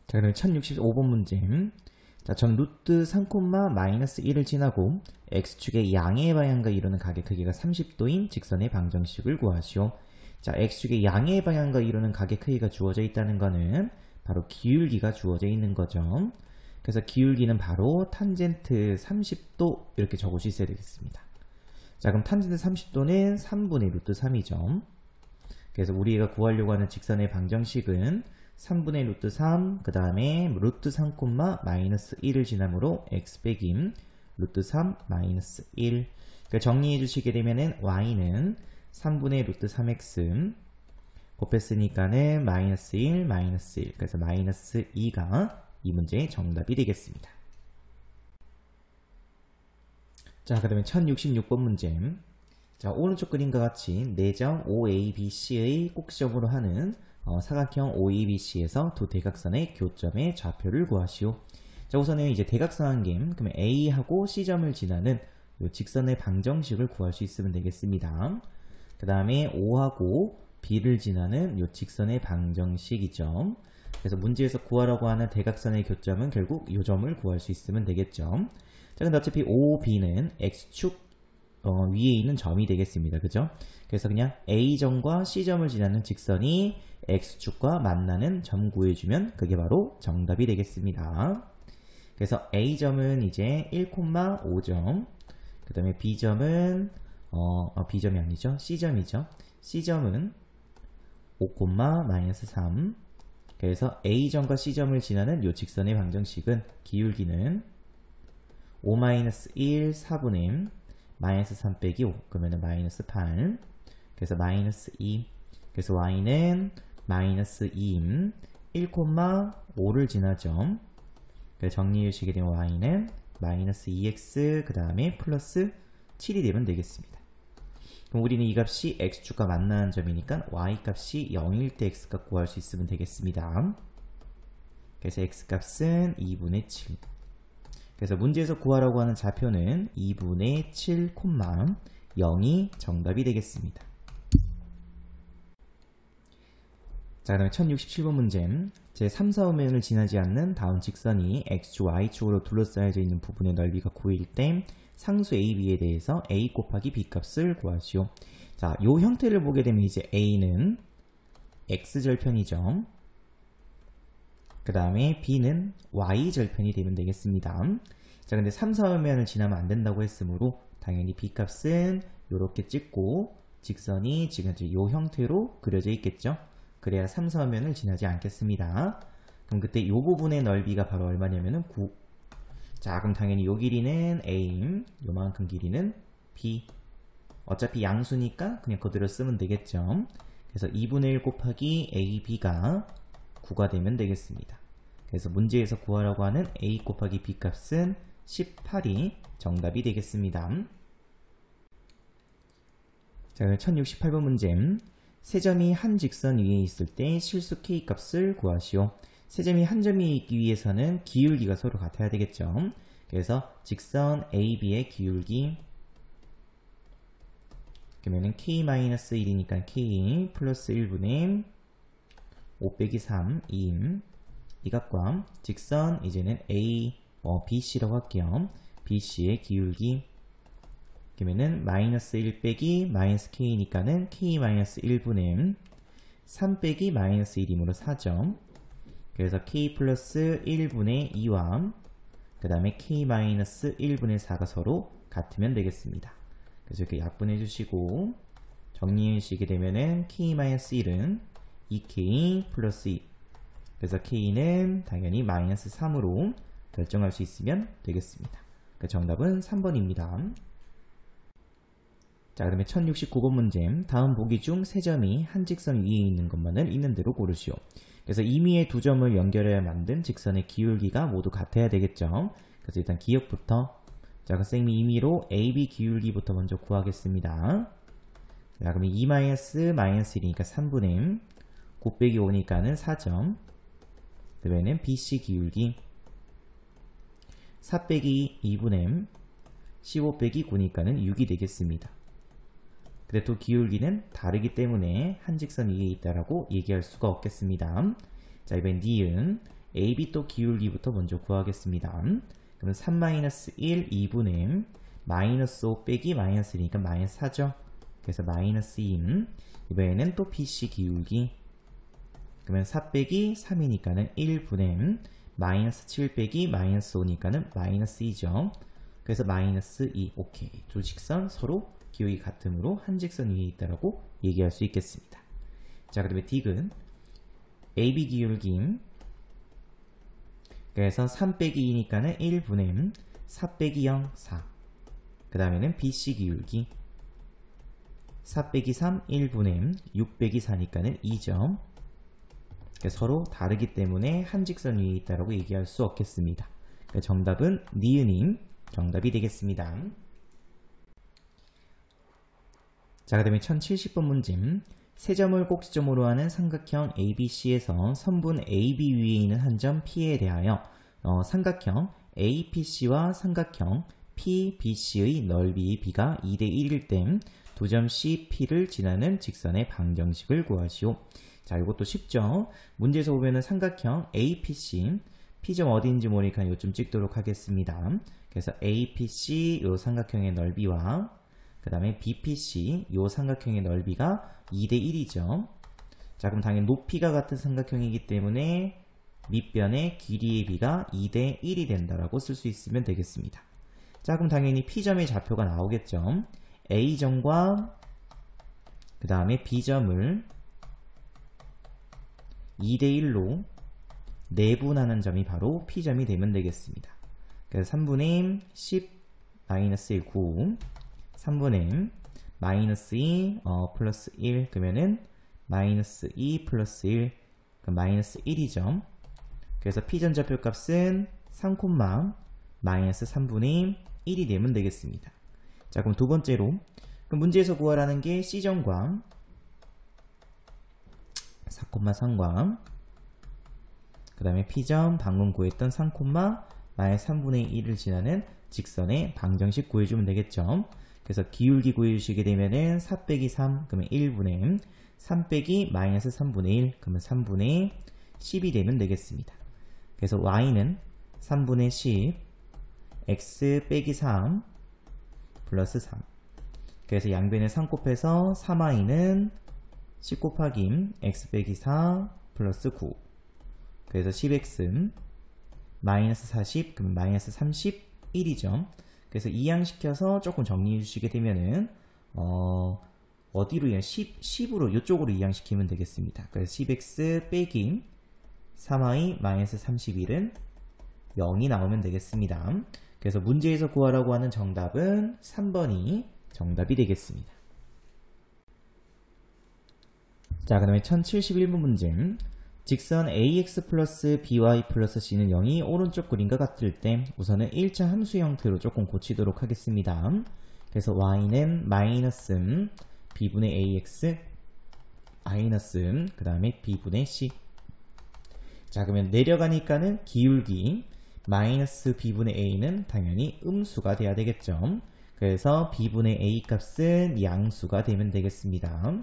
자, 그럼 1065번 문제. 자, 점 루트 3, 마이너스 1을 지나고 x축의 양의 방향과 이루는 각의 크기가 30도인 직선의 방정식을 구하시오. 자, x축의 양의 방향과 이루는 각의 크기가 주어져 있다는 거는 바로 기울기가 주어져 있는 거죠. 그래서 기울기는 바로 탄젠트 30도 이렇게 적을 수 있어야 되겠습니다. 자, 그럼 탄젠트 30도는 3분의 루트 3이죠. 그래서 우리가 구하려고 하는 직선의 방정식은 3분의 루트 3, 그 다음에 루트 3, 마이너스 1을 지나므로 x 빼기 루트 3 마이너스 1. 그러니까 정리해 주시게 되면은 y는 3분의 루트 3x 곱했으니까는 마이너스 1, 마이너스 1. 그래서 마이너스 2가 이 문제의 정답이 되겠습니다. 자, 그 다음에 1066번 문제. 자, 오른쪽 그림과 같이 내점 OABC의 꼭지점으로 하는 사각형 OABC에서 두 대각선의 교점의 좌표를 구하시오. 자, 우선은 이제 대각선 한 개, 그러면 A하고 C점을 지나는 이 직선의 방정식을 구할 수 있으면 되겠습니다. 그 다음에 O하고 B를 지나는 이 직선의 방정식이죠. 그래서 문제에서 구하라고 하는 대각선의 교점은 결국 이 점을 구할 수 있으면 되겠죠. 자, 근데 어차피 OB는 X축 위에 있는 점이 되겠습니다. 그죠? 그래서 그냥 A점과 C점을 지나는 직선이 X축과 만나는 점 구해주면 그게 바로 정답이 되겠습니다. 그래서 A점은 이제 1,5점, 그 다음에 B점은 B점이 아니죠. C점이죠. C점은 5, 마이너스 3. 그래서 A점과 C점을 지나는 이 직선의 방정식은 기울기는 5-1 4분의 마이너스 3 빼기 5, 그러면 마이너스 8. 그래서 마이너스 2. 그래서 y는 마이너스 2임 1,5를 지나죠. 그래서 정리해 주시게 되면 y는 마이너스 2x 그 다음에 플러스 7이 되면 되겠습니다. 그럼 우리는 이 값이 x축과 만나는 점이니까 y 값이 0일 때 x 값 구할 수 있으면 되겠습니다. 그래서 x 값은 2분의 7. 그래서 문제에서 구하라고 하는 좌표는 2분의 7, 0이 정답이 되겠습니다. 자, 그 다음에 1067번 문제. 제 3, 4호면을 지나지 않는 다음 직선이 x축, y축으로 둘러싸여져 있는 부분의 넓이가 9일 때 상수 a, b에 대해서 a 곱하기 b 값을 구하시오. 자, 요 형태를 보게 되면 이제 a는 x절편이죠. 그 다음에 b는 y절편이 되면 되겠습니다. 자, 근데 3, 4호면을 지나면 안 된다고 했으므로 당연히 b 값은 이렇게 찍고 직선이 지금 이 형태로 그려져 있겠죠. 그래야 3, 4호면을 지나지 않겠습니다. 그럼 그때 이 부분의 넓이가 바로 얼마냐면은 9. 자, 그럼 당연히 요 길이는 a, 요만큼 길이는 b. 어차피 양수니까 그냥 그대로 쓰면 되겠죠. 그래서 2분의 1 곱하기 ab가 9가 되면 되겠습니다. 그래서 문제에서 구하라고 하는 a 곱하기 b 값은 18이 정답이 되겠습니다. 자, 1068번 문제. 세 점이 한 직선 위에 있을 때 실수 k 값을 구하시오. 세 점이 한 점이 있기 위해서는 기울기가 서로 같아야 되겠죠. 그래서 직선 AB의 기울기 그러면은 k-1이니까 k 플러스 1분의 5 빼기 3 2임 이 값과 직선 이제는 BC라고 할게요. BC의 기울기 그러면은 마이너스 1 빼기 마이너스 k니까는 k-1분의 3 빼기 마이너스 1이므로 4점. 그래서 k 플러스 1분의 2와 그 다음에 k-1분의 4가 서로 같으면 되겠습니다. 그래서 이렇게 약분해 주시고 정리해 주시게 되면은 k-1은 2k 플러스 2. 그래서 k는 당연히 마이너스 3으로 결정할 수 있으면 되겠습니다. 그 정답은 3번입니다. 자, 그러면 1069번 문제. 다음 보기 중 세 점이 한 직선 위에 있는 것만을 있는 대로 고르시오. 그래서 임의의 두 점을 연결해야 만든 직선의 기울기가 모두 같아야 되겠죠. 그래서 일단 기억부터 자, 선생님이 임의로 AB 기울기부터 먼저 구하겠습니다. 자, 그러면 2 마이너스 1이니까 3분의 9 빼기 5니까는 4점. 그러면은 BC 기울기 4 빼기 2분의 15 빼기 9니까는 6이 되겠습니다. 근데 또 기울기는 다르기 때문에 한 직선 위에 있다라고 얘기할 수가 없겠습니다. 자, 이번엔 니은 AB 또 기울기부터 먼저 구하겠습니다. 그러면 3-1 2분의 마이너스 5 빼기 마이너스 1이니까 마이너스 4죠. 그래서 마이너스 2. 이번에는 또 BC 기울기. 그러면 4 빼기 3이니까는 1분의 마이너스 7 빼기 마이너스 5니까는 마이너스 2죠. 그래서 마이너스 2. 오케이. 두 직선 서로 기울기 같으므로 한 직선 위에 있다라고 얘기할 수 있겠습니다. 자, 그 다음에 디귿. AB 기울기. 그래서 3 빼기 2니까는 1분의 4 빼기 0, 4. 그 다음에는 BC 기울기. 4 빼기 3, 1분의 6 빼기 4니까는 2점. 서로 다르기 때문에 한 직선 위에 있다라고 얘기할 수 없겠습니다. 정답은 니은이 정답이 되겠습니다. 자, 그 다음에 1070번 문제. 세 점을 꼭지점으로 하는 삼각형 ABC에서 선분 AB 위에 있는 한 점 P에 대하여 삼각형 APC와 삼각형 PBC의 넓이 B가 2대 1일 때 두 점 CP를 지나는 직선의 방정식을 구하시오. 자, 이것도 쉽죠? 문제에서 보면은 삼각형 APC, P점 어디인지 모르니까 요점 찍도록 하겠습니다. 그래서 APC 요 삼각형의 넓이와 그 다음에 BPC 요 삼각형의 넓이가 2대 1이죠. 자, 그럼 당연히 높이가 같은 삼각형이기 때문에 밑변의 길이의 비가 2대 1이 된다라고 쓸 수 있으면 되겠습니다. 자, 그럼 당연히 P점의 좌표가 나오겠죠. A점과 그 다음에 B점을 2대1로 내분하는 점이 바로 P점이 되면 되겠습니다. 그래서 3분의 10 마이너스 1, 9 3분의 마이너스 2 플러스 1 그러면은 마이너스 2 플러스 1 그럼 마이너스 1이죠. 그래서 P점 좌표값은 3, 마이너스 3분의 1이 되면 되겠습니다. 자, 그럼 두 번째로 그럼 문제에서 구하라는 게 C점과 4,3과 그 다음에 P점 방금 구했던 3, 마이너스 3분의 1을 지나는 직선의 방정식 구해주면 되겠죠. 그래서 기울기 구해주시게 되면은 4 빼기 3 그러면 1분의 3 빼기 마이너스 3분의 1 그러면 3분의 10이 되면 되겠습니다. 그래서 y는 3분의 10 x 빼기 3 플러스 3 그래서 양변에 3 곱해서 3y는 10 곱하기 x 빼기 4 플러스 9 그래서 10x 마이너스 40 그럼 마이너스 31이죠. 그래서 이항시켜서 조금 정리해 주시게 되면은 어디로 10으로 이쪽으로 이항시키면 되겠습니다. 그래서 10x 빼기 3y 마이너스 31은 0이 나오면 되겠습니다. 그래서 문제에서 구하라고 하는 정답은 3번이 정답이 되겠습니다. 자, 그 다음에 1071번 문제. 직선 AX 플러스 BY 플러스 C는 0이 오른쪽 그림과 같을 때 우선은 1차 함수 형태로 조금 고치도록 하겠습니다. 그래서 Y는 마이너스 B분의 AX 마이너스 그 다음에 B분의 C. 자, 그러면 내려가니까는 기울기 마이너스 B분의 A는 당연히 음수가 돼야 되겠죠. 그래서 B분의 A 값은 양수가 되면 되겠습니다.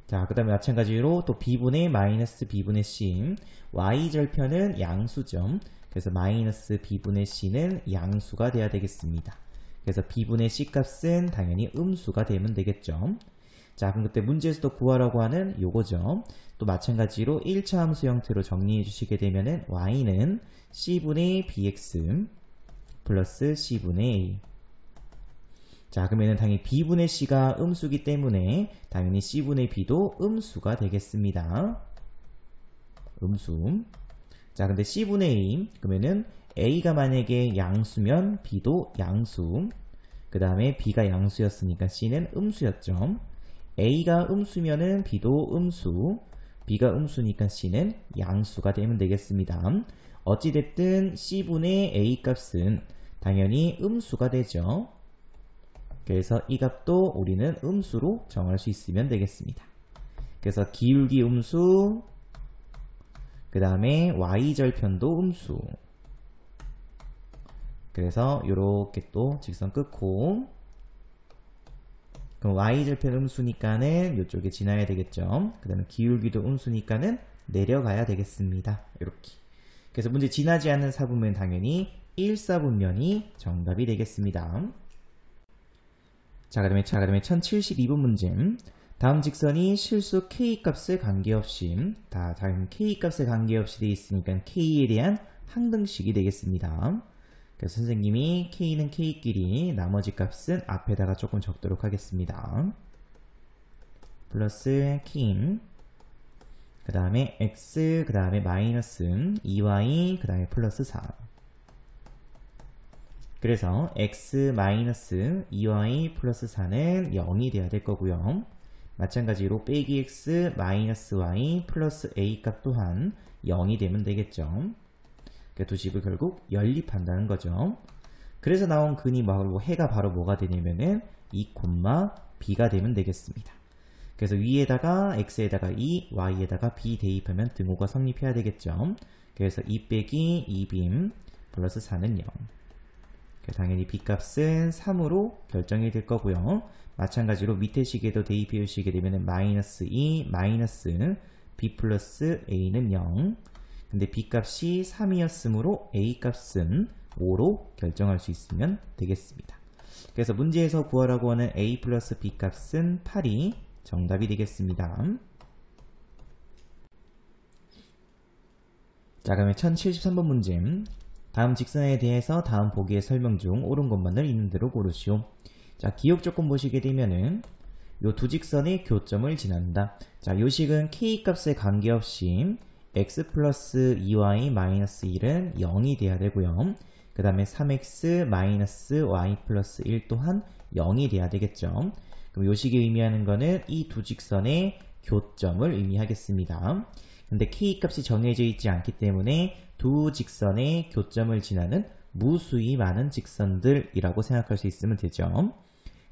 자, 그 다음에 마찬가지로 또 B분의 마이너스 B분의 C Y절편은 양수죠. 그래서 마이너스 B분의 C는 양수가 돼야 되겠습니다. 그래서 B분의 C 값은 당연히 음수가 되면 되겠죠. 자, 그럼 그때 문제에서도 구하라고 하는 요거죠. 또 마찬가지로 1차 함수 형태로 정리해 주시게 되면은 Y는 C분의 BX 플러스 C분의 A. 자, 그러면은 당연히 B분의 C가 음수기 때문에 당연히 C분의 B도 음수가 되겠습니다. 음수. 자, 근데 C분의 A, 그러면은 A가 만약에 양수면 B도 양수. 그 다음에 B가 양수였으니까 C는 음수였죠. A가 음수면은 B도 음수. B가 음수니까 C는 양수가 되면 되겠습니다. 어찌됐든 C분의 A 값은 당연히 음수가 되죠. 그래서 이 값도 우리는 음수로 정할 수 있으면 되겠습니다. 그래서 기울기 음수, 그 다음에 y절편도 음수. 그래서 이렇게 또 직선 끊고, 그럼 y절편 음수니까는 이쪽에 지나야 되겠죠. 그 다음에 기울기도 음수니까는 내려가야 되겠습니다. 이렇게. 그래서 문제 지나지 않는 사분면 당연히 1사분면이 정답이 되겠습니다. 자, 그 다음에 1072번 문제. 다음 직선이 실수 K값에 관계없이, 다음 K값에 관계없이 되어 있으니까 K에 대한 항등식이 되겠습니다. 그래서 선생님이 K는 K끼리 나머지 값은 앞에다가 조금 적도록 하겠습니다. 플러스 K, 그 다음에 X, 그 다음에 마이너스 2Y, 그 다음에 플러스 4. 그래서 X 마이너스 2Y 플러스 4는 0이 돼야 될 거고요. 마찬가지로 빼기 X 마이너스 Y 플러스 A 값 또한 0이 되면 되겠죠. 그 두 집을 결국 연립한다는 거죠. 그래서 나온 근이 바로 해가 바로 뭐가 되냐면은 2, B가 되면 되겠습니다. 그래서 위에다가 X에다가 2, Y에다가 B 대입하면 등호가 성립해야 되겠죠. 그래서 2 빼기 2B 플러스 4는 0. 당연히 B값은 3으로 결정이 될 거고요. 마찬가지로 밑에 식에도 대입해 주시게 되면 마이너스 2, 마이너스 B 플러스 A는 0. 근데 B값이 3이었으므로 A값은 5로 결정할 수 있으면 되겠습니다. 그래서 문제에서 구하라고 하는 A 플러스 B값은 8이 정답이 되겠습니다. 자, 그러면 1073번 문제. 다음 직선에 대해서 다음 보기의 설명 중 옳은 것만을 있는 대로 고르시오. 자, 기억 조건 보시게 되면은 요 두 직선의 교점을 지난다. 자, 요 식은 K값에 관계없이 X 플러스 2Y 마이너스 1은 0이 돼야 되고요. 그 다음에 3X 마이너스 Y 플러스 1 또한 0이 돼야 되겠죠. 그럼 요 식이 의미하는 거는 이 두 직선의 교점을 의미하겠습니다. 근데 K값이 정해져 있지 않기 때문에 두 직선의 교점을 지나는 무수히 많은 직선들이라고 생각할 수 있으면 되죠.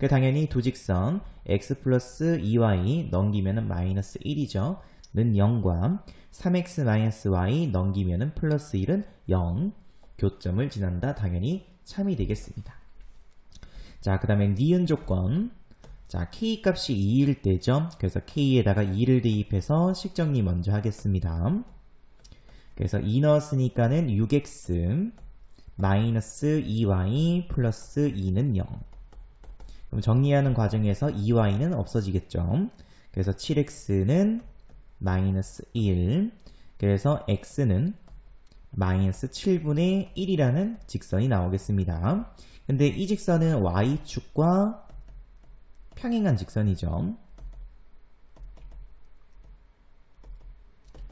당연히 두 직선 x 플러스 2y 넘기면은 마이너스 1이죠. 는 0과 3x 마이너스 y 넘기면은 플러스 1은 0. 교점을 지난다. 당연히 참이 되겠습니다. 자, 그 다음에 니은 조건. 자, K값이 2일 때죠. 그래서 K에다가 2를 대입해서 식정리 먼저 하겠습니다. 그래서 2 넣었으니까는 6x 마이너스 2y 플러스 2는 0. 그럼 정리하는 과정에서 2y는 없어지겠죠. 그래서 7x는 마이너스 1. 그래서 x는 마이너스 7분의 1이라는 직선이 나오겠습니다. 근데 이 직선은 y축과 평행한 직선이죠.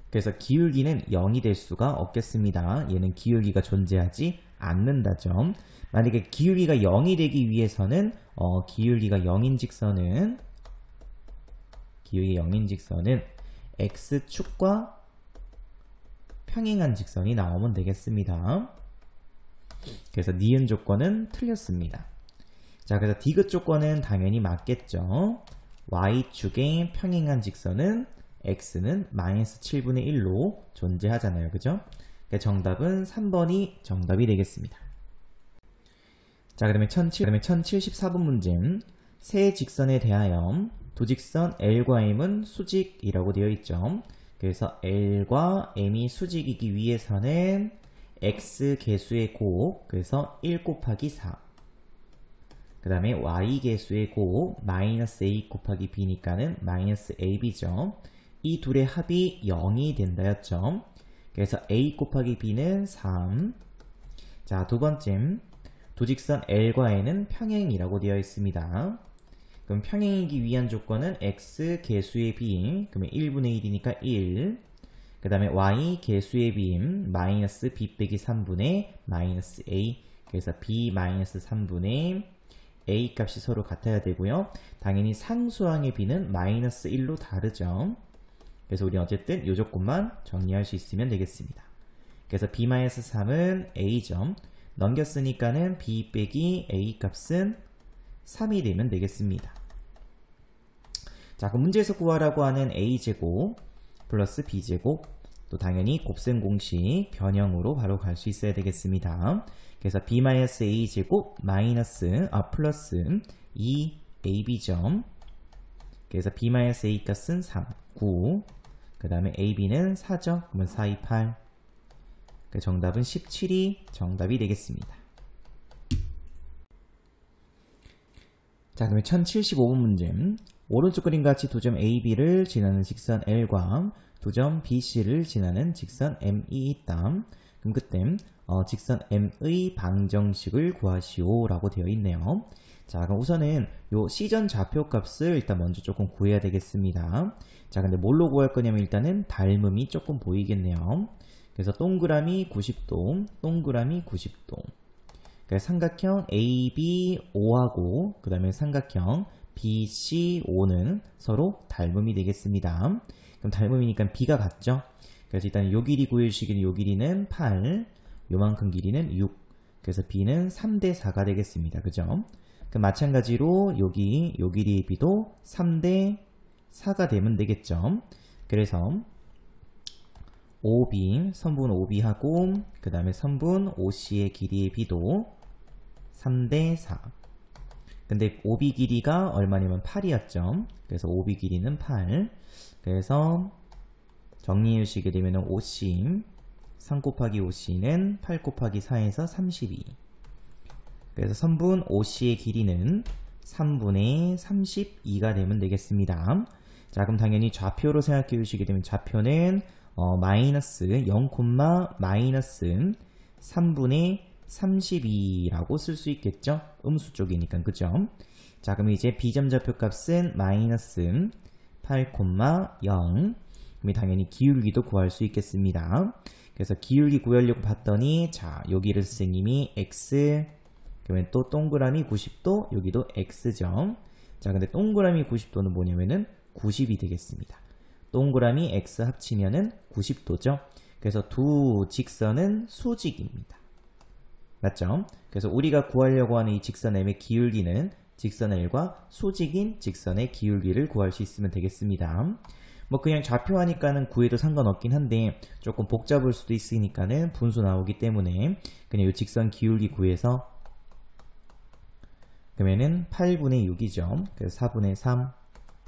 그래서 기울기는 0이 될 수가 없겠습니다. 얘는 기울기가 존재하지 않는다죠. 만약에 기울기가 0이 되기 위해서는 기울기가 0인 직선은 x축과 평행한 직선이 나오면 되겠습니다. 그래서 니은 조건은 틀렸습니다. 자, 그래서 디귿 조건은 당연히 맞겠죠. y축의 평행한 직선은 x는 마이너스 7분의 1로 존재하잖아요. 그죠? 그러니까 정답은 3번이 정답이 되겠습니다. 자, 그러면 1074번 문제. 세 직선에 대하여 두 직선 L과 M은 수직이라고 되어 있죠. 그래서 L과 M이 수직이기 위해서는 X 개수의 곱, 그래서 1 곱하기 4. 그 다음에 Y 개수의 곱, 마이너스 A 곱하기 B니까는 마이너스 AB죠. 이 둘의 합이 0이 된다였죠. 그래서 A 곱하기 B는 3. 자, 두 번째. 두 직선 L과 N은 평행이라고 되어 있습니다. 그럼 평행이기 위한 조건은 X 개수의 B, 그러면 1분의 1이니까 1. 그 다음에 Y 개수의 B, 마이너스 B 빼기 3분의 마이너스 A. 그래서 B 마이너스 3분의 A 값이 서로 같아야 되고요. 당연히 상수항의 B는 마이너스 1로 다르죠. 그래서 우리는 어쨌든 이 조건만 정리할 수 있으면 되겠습니다. 그래서 B-3은 A점. 넘겼으니까는 B 빼기 A 값은 3이 되면 되겠습니다. 자, 그럼 문제에서 구하라고 하는 A제곱 플러스 B제곱, 또 당연히 곱셈 공식 변형으로 바로 갈 수 있어야 되겠습니다. 그래서 B-A제곱 플러스 2AB점. 그래서 B-A 값은 3, 9. 그 다음에 AB는 4죠. 그러면 4, 2, 8. 정답은 17이 정답이 되겠습니다. 자, 그러면 1075번 문제. 오른쪽 그림과 같이 두 점 AB를 지나는 직선 L과 두 점 BC를 지나는 직선 ME 있다. 그럼 그때 직선 M의 방정식을 구하시오 라고 되어 있네요. 자, 그럼 우선은 요 시전 좌표 값을 일단 먼저 조금 구해야 되겠습니다. 자, 근데 뭘로 구할 거냐면 일단은 닮음이 조금 보이겠네요. 그래서 동그라미 90도, 동그라미 90도. 그래서 삼각형 ABO하고 그 다음에 삼각형 BCO는 서로 닮음이 되겠습니다. 그럼 닮음이니까 B가 같죠? 그래서 일단 요 길이 구해주시기는 요 길이는 8, 요만큼 길이는 6. 그래서 B는 3대 4가 되겠습니다. 그죠? 그럼 마찬가지로 요 길이의 B도 3대 4가 되면 되겠죠? 그래서 OB, 선분 OB하고 그 다음에 선분 OC의 길이의 B도 3대 4. 근데 OB 길이가 얼마냐면 8이었죠. 그래서 OB 길이는 8. 그래서 정리해 주시게 되면 OC 3 곱하기 OC는 8 곱하기 4에서 32. 그래서 선분 OC의 길이는 3분의 32가 되면 되겠습니다. 자, 그럼 당연히 좌표로 생각해 주시게 되면 좌표는 마이너스 0, 마이너스 3분의 32라고 쓸 수 있겠죠? 음수 쪽이니까, 그죠? 자, 그럼 이제 B점 좌표 값은 마이너스 8, 0. 그럼 당연히 기울기도 구할 수 있겠습니다. 그래서 기울기 구하려고 봤더니, 자, 여기를 선생님이 X, 그러면 또 동그라미 90도, 여기도 X죠. 자, 근데 동그라미 90도는 뭐냐면은 90이 되겠습니다. 동그라미 X 합치면은 90도죠. 그래서 두 직선은 수직입니다. 맞죠? 그래서 우리가 구하려고 하는 이 직선 M의 기울기는 직선 L과 수직인 직선의 기울기를 구할 수 있으면 되겠습니다. 뭐 그냥 좌표 하니까는 구해도 상관없긴 한데 조금 복잡할 수도 있으니까는 분수 나오기 때문에 그냥 이 직선 기울기 구해서 그러면은 8분의 6이죠. 그래서 4분의 3.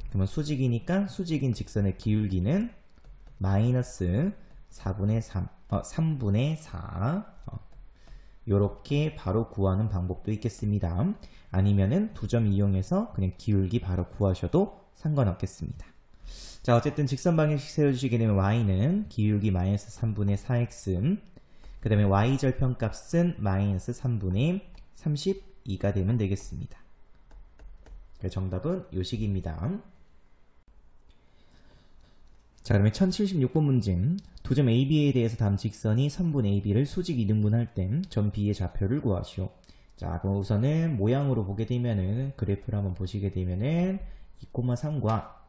그러면 수직이니까 수직인 직선의 기울기는 마이너스 4분의 3, 3분의 4. 요렇게 바로 구하는 방법도 있겠습니다. 아니면은 두 점 이용해서 그냥 기울기 바로 구하셔도 상관없겠습니다. 자, 어쨌든 직선 방정식 세워주시게 되면 y는 기울기 마이너스 3분의 4x, 그 다음에 y 절편값은 마이너스 3분의 32가 되면 되겠습니다. 정답은 요 식입니다. 자, 그러면 1076번 문제. 두 점 AB에 대해서 다음 직선이 선분 AB를 수직 이등분할 때 점 B의 좌표를 구하시오. 자, 그럼 우선은 모양으로 보게 되면은 그래프를 한번 보시게 되면은 2,3과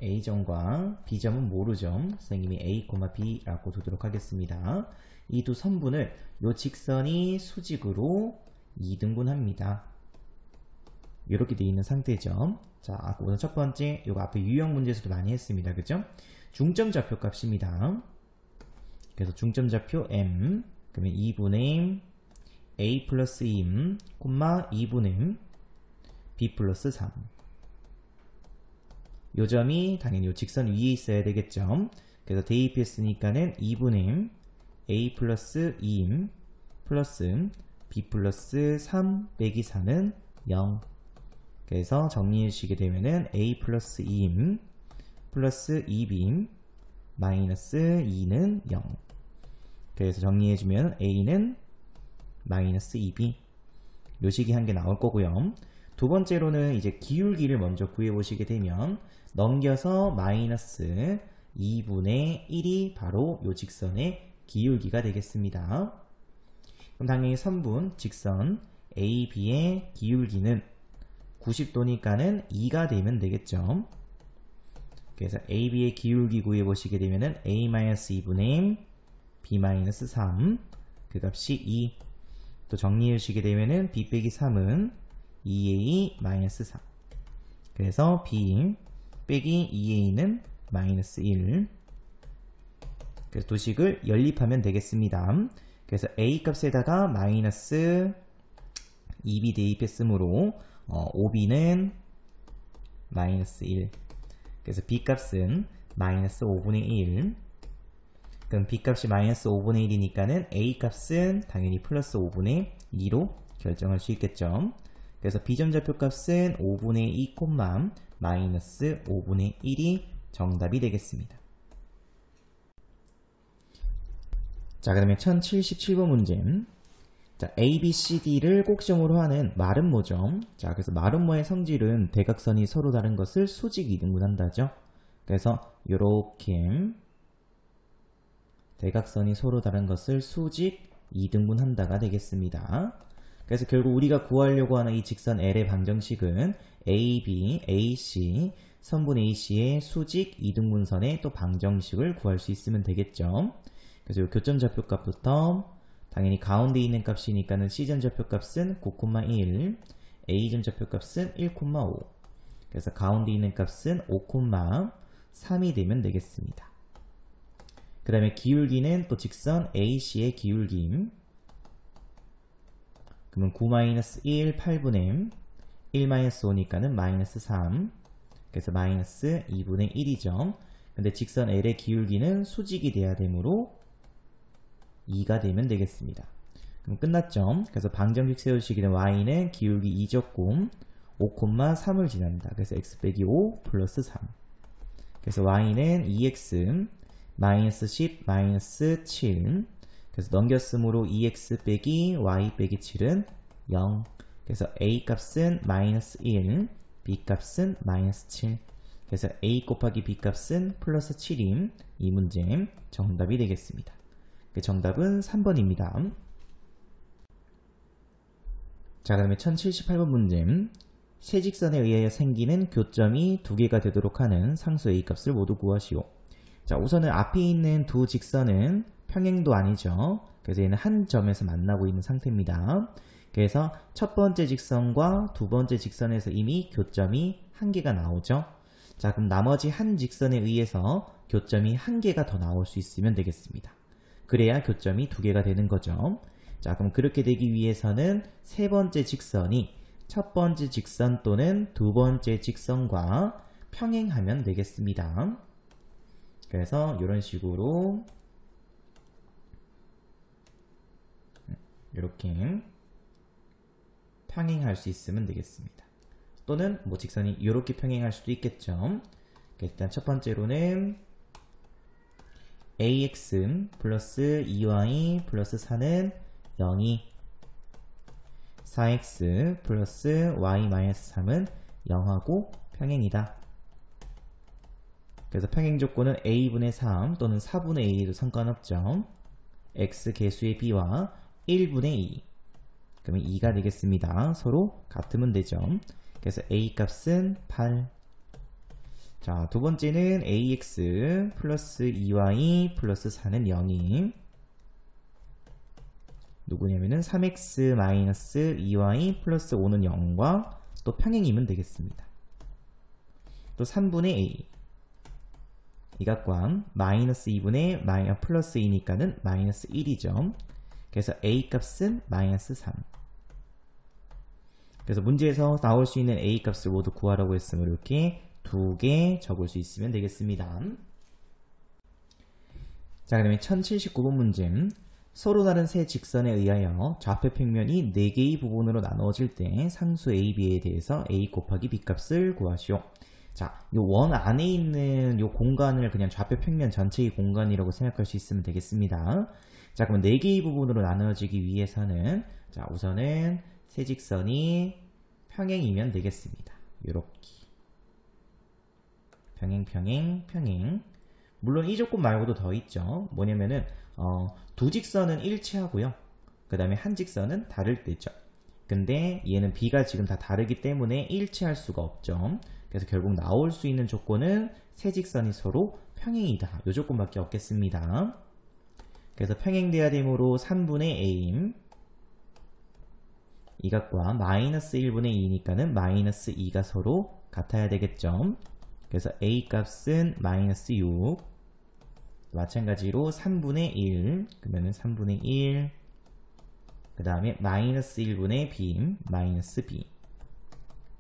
A점과 B점은 모르죠. 선생님이 A, B라고 두도록 하겠습니다. 이 두 선분을 요 직선이 수직으로 이등분합니다. 이렇게 되어 있는 상태죠. 자, 우선 첫 번째, 요거 앞에 유형 문제에서도 많이 했습니다. 그죠? 중점 좌표 값입니다. 그래서 중점 좌표 M, 그러면 2분의 A 플러스 2, 2분의 B 플러스 3. 요 점이 당연히 요 직선 위에 있어야 되겠죠. 그래서 대입했으니까는 2분의 A 플러스 2 플러스 B 플러스 3 빼기 4는 0. 그래서 정리해 주시게 되면은 A 플러스 2 플러스 2B 마이너스 2는 0. 그래서 정리해 주면 A는 마이너스 2B. 요 식이 한 개 나올 거고요. 두 번째로는 이제 기울기를 먼저 구해 보시게 되면 넘겨서 마이너스 2분의 1이 바로 요 직선의 기울기가 되겠습니다. 그럼 당연히 선분 직선 AB의 기울기는 90도니까는 2가 되면 되겠죠. 그래서 AB의 기울기 구해 보시게 되면은 A-2분의 B-3 그 값이 2. 또 정리해 주시게 되면은 B 빼기 3은 2A-4. 그래서 B 빼기 2A는 마이너스 1. 그래서 두 식을 연립하면 되겠습니다. 그래서 A 값에다가 마이너스 2B 대입했으므로 OB는 마이너스 1. 그래서 B 값은 마이너스 5분의 1. 그럼 b 값이 마이너스 5분의 1이니까는 a 값은 당연히 플러스 5분의 2로 결정할 수 있겠죠. 그래서 비점좌표 값은 5분의 2, 마이너스 5분의 1이 정답이 되겠습니다. 자, 그러면 1077번 문제. 자, A, B, C, D를 꼭지점으로 하는 마름모죠. 자, 그래서 마름모의 성질은 대각선이 서로 다른 것을 수직 이등분한다죠. 그래서 요렇게 대각선이 서로 다른 것을 수직 이등분한다가 되겠습니다. 그래서 결국 우리가 구하려고 하는 이 직선 L의 방정식은 AB, AC, 선분 AC의 수직 이등분선의 또 방정식을 구할 수 있으면 되겠죠. 그래서 이 교점 좌표 값부터 당연히 가운데 있는 값이니까는 C점 좌표 값은 9,1, A점 좌표 값은 1,5. 그래서 가운데 있는 값은 5,3이 되면 되겠습니다. 그 다음에 기울기는 또 직선 AC의 기울기. 그러면 9-1, 8분의 1-5니까는 마이너스 3. 그래서 마이너스 2분의 1이죠. 근데 직선 L의 기울기는 수직이 돼야 되므로 2가 되면 되겠습니다. 그럼 끝났죠? 그래서 방정식 세우시기는 y는 기울기 2적고 5,3을 지난다. 그래서 x 빼기 5 플러스 3. 그래서 y는 2x 마이너스 10 마이너스 7. 그래서 넘겼으므로 2x 빼기 y 빼기 7은 0. 그래서 a 값은 마이너스 1, b 값은 마이너스 7. 그래서 a 곱하기 b 값은 플러스 7임. 이 문제 정답이 되겠습니다. 그 정답은 3번입니다. 자, 그러면 1078번 문제. 세 직선에 의하여 생기는 교점이 두 개가 되도록 하는 상수 a 값을 모두 구하시오. 자, 우선은 앞에 있는 두 직선은 평행도 아니죠. 그래서 얘는 한 점에서 만나고 있는 상태입니다. 그래서 첫 번째 직선과 두 번째 직선에서 이미 교점이 한 개가 나오죠. 자, 그럼 나머지 한 직선에 의해서 교점이 한 개가 더 나올 수 있으면 되겠습니다. 그래야 교점이 두 개가 되는 거죠. 자, 그럼 그렇게 되기 위해서는 세 번째 직선이 첫 번째 직선 또는 두 번째 직선과 평행하면 되겠습니다. 그래서 이런 식으로 이렇게 평행할 수 있으면 되겠습니다. 또는 뭐 직선이 이렇게 평행할 수도 있겠죠. 일단 첫 번째로는 ax 플러스 2y 플러스 4는 0이 4x 플러스 y 마이너스 3은 0하고 평행이다. 그래서 평행 조건은 a분의 3 또는 4분의 a도 상관없죠. x 개수의 b와 1분의 2. 그러면 2가 되겠습니다. 서로 같으면 되죠. 그래서 a 값은 8. 자, 두 번째는 ax 플러스 2y 플러스 4는 0이 누구냐면은 3x 마이너스 2y 플러스 5는 0과 또 평행이면 되겠습니다. 또 3분의 a 이 값과 마이너스 2분의 플러스 2니까는 마이너스 1이죠. 그래서 a 값은 마이너스 3. 그래서 문제에서 나올 수 있는 a 값을 모두 구하라고 했으면 이렇게 두 개 적을 수 있으면 되겠습니다. 자, 그러면 1079번 문제. 서로 다른 세 직선에 의하여 좌표 평면이 4개의 부분으로 나누어질 때 상수 a, b에 대해서 a 곱하기 b 값을 구하시오. 자, 이 원 안에 있는 이 공간을 그냥 좌표 평면 전체의 공간이라고 생각할 수 있으면 되겠습니다. 자, 그럼 4개의 부분으로 나누어지기 위해서는 자, 우선은 세 직선이 평행이면 되겠습니다. 요렇게 평행. 물론 이 조건 말고도 더 있죠. 뭐냐면은 두 직선은 일치하고요. 그 다음에 한 직선은 다를 때죠. 근데 얘는 b가 지금 다 다르기 때문에 일치할 수가 없죠. 그래서 결국 나올 수 있는 조건은 세 직선이 서로 평행이다. 이 조건밖에 없겠습니다. 그래서 평행돼야 되므로 3분의 a 이 값과 마이너스 1분의 2니까는 마이너스 2가 서로 같아야 되겠죠. 그래서 a 값은 마이너스 6. 마찬가지로 3분의 1 그러면은 3분의 1 그 다음에 마이너스 1분의 b 마이너스 b.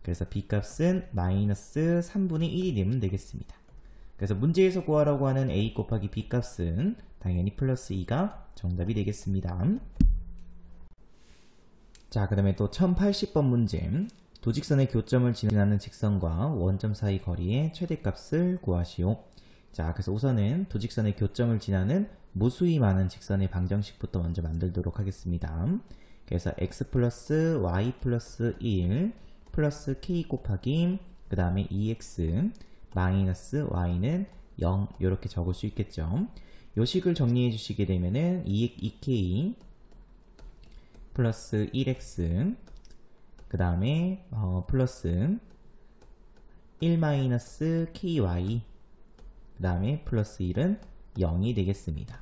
그래서 b 값은 마이너스 3분의 1이 되면 되겠습니다. 그래서 문제에서 구하라고 하는 a 곱하기 b 값은 당연히 플러스 2가 정답이 되겠습니다. 자, 그 다음에 또 1080번 문제. 도직선의 교점을 지나는 직선과 원점 사이 거리의 최대값을 구하시오. 자, 그래서 우선은 도직선의 교점을 지나는 무수히 많은 직선의 방정식부터 먼저 만들도록 하겠습니다. 그래서 x 플러스 y 플러스 1 플러스 k 곱하기 그 다음에 2x 마이너스 y는 0 이렇게 적을 수 있겠죠. 요 식을 정리해 주시게 되면은 2k 플러스 1x 그 다음에 플러스 1 마이너스 ky 그 다음에 플러스 1은 0이 되겠습니다.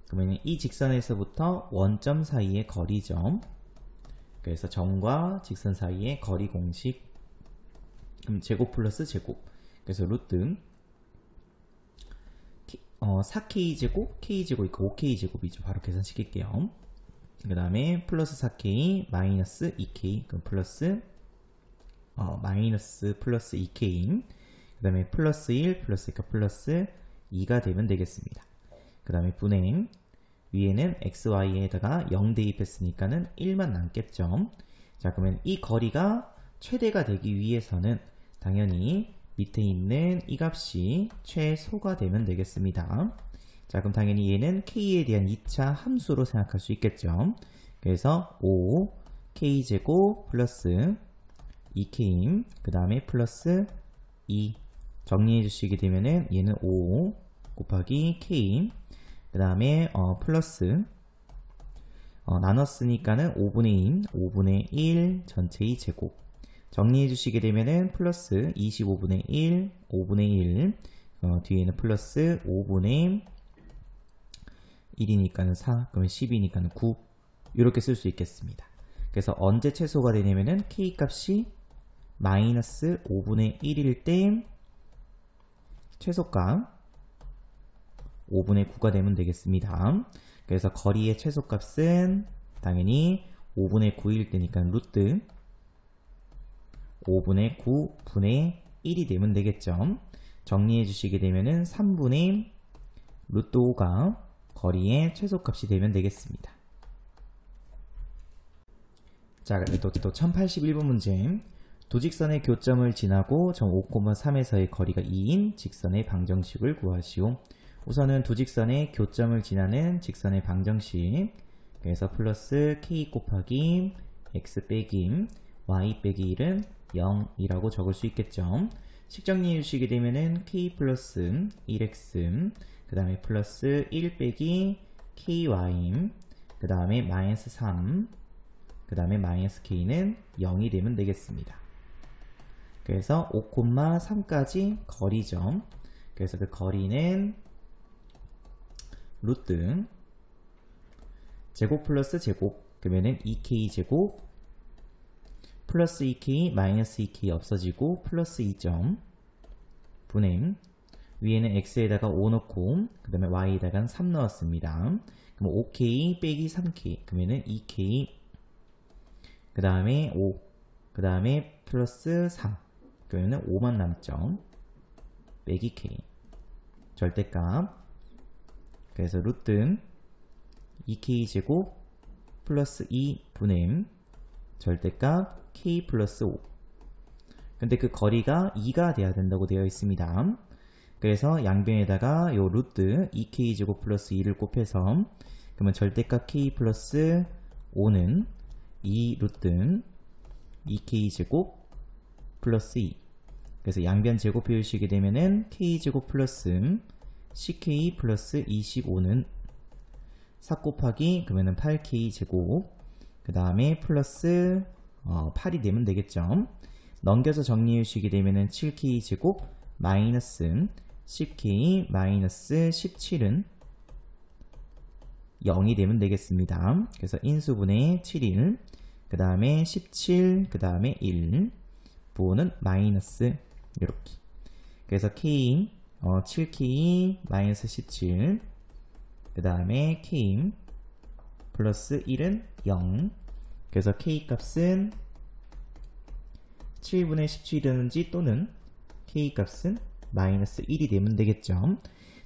그러면 이 직선에서부터 원점 사이의 거리죠. 그래서 점과 직선 사이의 거리 공식, 그럼 제곱 플러스 제곱, 그래서 루트 4k제곱, k제곱 있고 5k제곱이죠. 바로 계산시킬게요. 그 다음에 플러스 4k 마이너스 2k, 그럼 플러스 마이너스 플러스 2k, 그 다음에 플러스 1 플러스니까 플러스 2가 되면 되겠습니다. 그 다음에 분행, 위에는 xy에다가 0 대입했으니까는 1만 남겠죠. 자, 그러면 이 거리가 최대가 되기 위해서는 당연히 밑에 있는 이 값이 최소가 되면 되겠습니다. 자, 그럼 당연히 얘는 k에 대한 2차 함수로 생각할 수 있겠죠. 그래서 5k제곱 플러스 2k 그 다음에 플러스 2 정리해 주시게 되면은 얘는 5 곱하기 k 그 다음에 플러스 나눴으니까는 5분의 1 전체의 제곱 정리해 주시게 되면은 플러스 25분의 1 5분의 1 뒤에는 플러스 5분의 1이니까는 4 그러면 10이니까는 9 이렇게 쓸 수 있겠습니다. 그래서 언제 최소가 되냐면은 k 값이 마이너스 5분의 1일 때 최소값 5분의 9가 되면 되겠습니다. 그래서 거리의 최소값은 당연히 5분의 9일 때니까 루트 5분의 9분의 1이 되면 되겠죠. 정리해 주시게 되면은 3분의 루트 5가 거리의 최소값이 되면 되겠습니다. 자, 또 1081번 문제. 도직선의 교점을 지나고 점 5,3에서의 거리가 2인 직선의 방정식을 구하시오. 우선은 도직선의 교점을 지나는 직선의 방정식, 그래서 플러스 k 곱하기 x 빼기 y 빼기 1은 0이라고 적을 수 있겠죠. 식 정리해 주시게 되면은 k 플러스 1x 그 다음에 플러스 1 빼기 ky 그 다음에 마이너스 3 그 다음에 마이너스 k는 0이 되면 되겠습니다. 그래서 5,3까지 거리죠. 그래서 그 거리는 루트 제곱 플러스 제곱 그러면은 2k 제곱 플러스 2k 마이너스 2k 없어지고 플러스 2점 분행 위에는 x에다가 5 넣고 그 다음에 y에다가 3 넣었습니다. 그럼 5k 빼기 3k 그러면은 2k 그 다음에 5 그 다음에 플러스 3 그러면은 5만 남죠. 빼기 k 절대값 그래서 루트 2k 제곱 플러스 2 분의 절대값 k 플러스 5 근데 그 거리가 2가 돼야 된다고 되어 있습니다. 그래서 양변에다가 요 루트 2k 제곱 플러스 2를 곱해서 그러면 절대값 k 플러스 5는 2 루트 2k 제곱 플러스 2 그래서 양변 제곱해 주시게 되면은 k 제곱 플러스 10k 플러스 25는 4 곱하기 그러면은 8k 제곱 그 다음에 플러스 8이 되면 되겠죠. 넘겨서 정리해 주시게 되면은 7k 제곱 마이너스 10k 마이너스 17은 0이 되면 되겠습니다. 그래서 인수분의 7일 그 다음에 17 그 다음에 1 부호는 마이너스 이렇게 그래서 k 7k 마이너스 17 그 다음에 k 플러스 1은 0 그래서 k 값은 7분의 17이라든지 또는 k 값은 마이너스 1이 되면 되겠죠.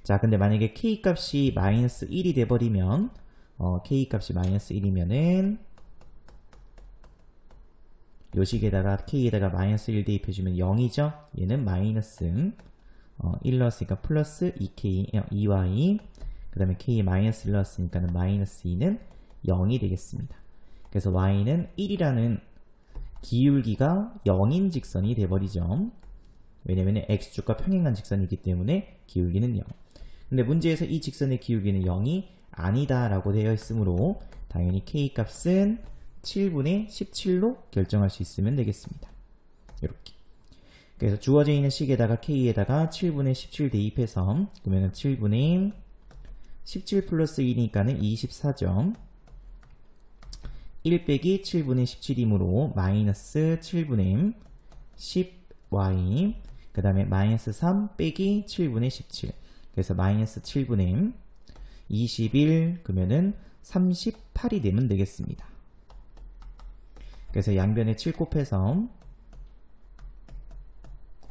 자, 근데 만약에 k 값이 마이너스 1이 돼버리면 k 값이 마이너스 1이면은 요 식에다가 k에다가 마이너스 1 대입해주면 0이죠. 얘는 마이너스 1 넣었으니까 플러스 2y 그 다음에 k에 마이너스 1 넣었으니까는 마이너스 2는 0이 되겠습니다. 그래서 y는 1이라는 기울기가 0인 직선이 돼버리죠. 왜냐면 x축과 평행한 직선이기 때문에 기울기는 0. 근데 문제에서 이 직선의 기울기는 0이 아니다 라고 되어 있으므로 당연히 k 값은 7분의 17로 결정할 수 있으면 되겠습니다. 이렇게. 그래서 주어져 있는 식에다가 k에다가 7분의 17 대입해서 그러면 7분의 17 플러스 1이니까는 24점. 1 빼기 7분의 17이므로 마이너스 7분의 10y 그 다음에 마이너스 3 빼기 7분의 17 그래서 마이너스 7분의 21 그러면은 38이 되면 되겠습니다. 그래서 양변에 7 곱해서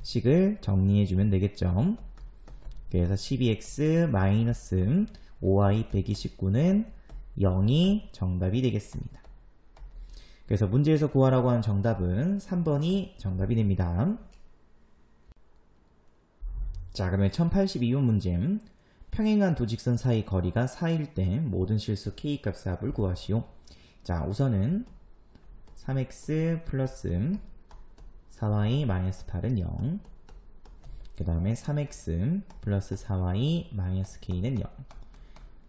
식을 정리해주면 되겠죠. 그래서 12x 마이너스 5y 빼기 19는 0이 정답이 되겠습니다. 그래서 문제에서 구하라고 하는 정답은 3번이 정답이 됩니다. 자, 그러면 1082번 문제. 평행한 두 직선 사이 거리가 4일 때 모든 실수 k 값의 합을 구하시오. 자, 우선은 3x 플러스 4y 마이너스 8은 0. 그 다음에 3x 플러스 4y 마이너스 k는 0.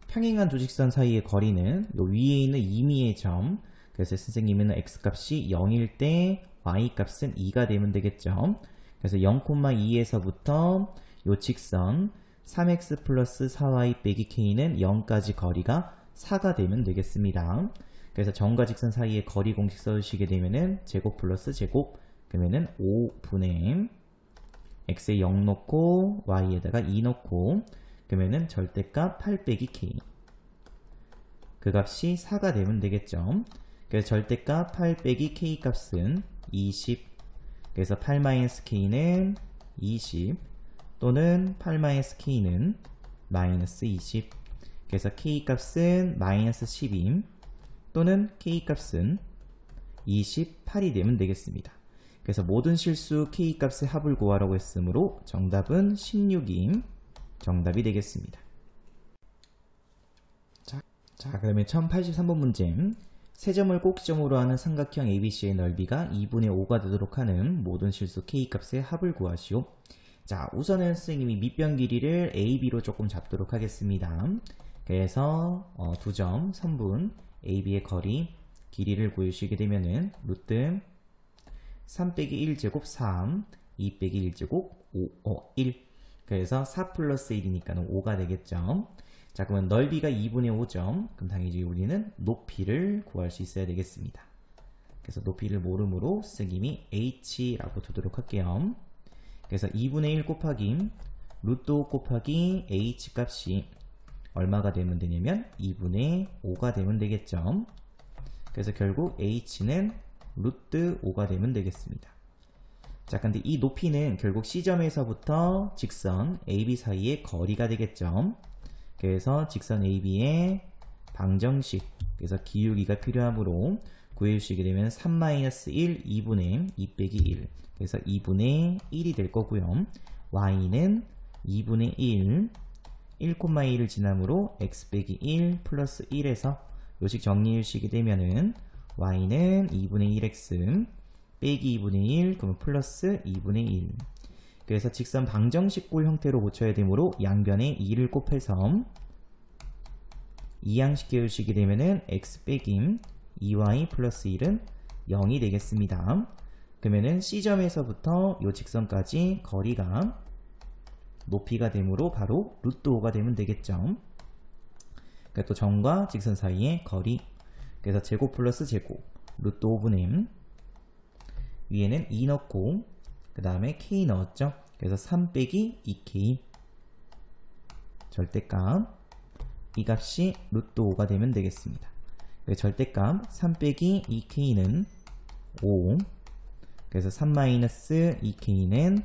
평행한 두 직선 사이의 거리는 요 위에 있는 임의의 점. 그래서 선생님은 x값이 0일 때 y값은 2가 되면 되겠죠. 그래서 0,2에서부터 요 직선 3x 플러스 4y 빼기 k는 0까지 거리가 4가 되면 되겠습니다. 그래서 점과 직선 사이의 거리 공식 써주시게 되면은 제곱 플러스 제곱 그러면은 5분의 x에 0 넣고 y에다가 2 넣고 그러면은 절대값 8 빼기 k 그 값이 4가 되면 되겠죠. 그래서 절대값 8 빼기 k 값은 20 그래서 8-k는 20 또는 8-k는 마이너스 20 그래서 k 값은 마이너스 12 또는 k 값은 28이 되면 되겠습니다. 그래서 모든 실수 k 값의 합을 구하라고 했으므로 정답은 16이 정답이 되겠습니다. 자, 그러면 1083번 문제. 세 점을 꼭지점으로 하는 삼각형 ABC의 넓이가 2분의 5가 되도록 하는 모든 실수 k 값의 합을 구하시오. 자, 우선은 선생님이 밑변 길이를 AB로 조금 잡도록 하겠습니다. 그래서 두 점 선분 AB의 거리 길이를 구해주시게 되면은 루트 3 빼기 1제곱 3 2 빼기 1제곱 1 그래서 4 플러스 1이니까 5가 되겠죠. 자, 그러면 넓이가 2분의 5점. 그럼 당연히 우리는 높이를 구할 수 있어야 되겠습니다. 그래서 높이를 모름으로 선생님이 h라고 두도록 할게요. 그래서 2분의 1 곱하기 루트 5 곱하기 h 값이 얼마가 되면 되냐면 2분의 5가 되면 되겠죠. 그래서 결국 h는 루트 5가 되면 되겠습니다. 자, 근데 이 높이는 결국 C점에서부터 직선 AB 사이의 거리가 되겠죠. 그래서 직선 AB의 방정식, 그래서 기울기가 필요하므로 구해주시게 되면 3-1, 2분의 2 빼기 1. 그래서 2분의 1이 될 거고요. y는 2분의 1, 1,1을 지나므로 x 빼기 1 플러스 1에서 요식 정리해 주시게 되면은 y는 2분의 1x 빼기 2분의 1 그러면 플러스 2분의 1. 그래서 직선 방정식골 형태로 고쳐야 되므로 양변에 2를 곱해서 이항시켜 주시게 되면은 x 빼기 2y 플러스 1은 0이 되겠습니다. 그러면은 C점에서부터 요 직선까지 거리가 높이가 되므로 바로 루트 5가 되면 되겠죠. 그러니까 또 점과 직선 사이의 거리. 그래서 제곱 플러스 제곱 루트 5분의 위에는 2 넣고 그 다음에 k 넣었죠. 그래서 3 빼기 2k 절대값 이 값이 루트 5가 되면 되겠습니다. 절대값 3 빼기 2k는 5 그래서 3-2k는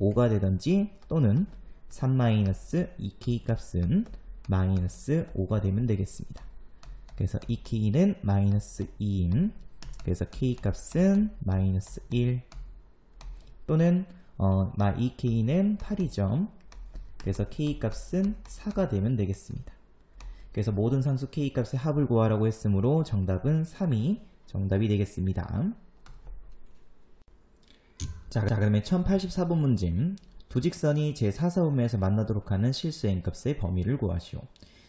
5가 되던지 또는 3-2k 값은 마이너스 5가 되면 되겠습니다. 그래서 이 k는 마이너스 2임. 그래서 k 값은 마이너스 1 또는 이 k는 8이죠. 그래서 k 값은 4가 되면 되겠습니다. 그래서 모든 상수 k 값의 합을 구하라고 했으므로 정답은 3이 정답이 되겠습니다. 자, 그러면 1084번 문제. 두 직선이 제4사분면에서 만나도록 하는 실수 n값의 범위를 구하시오.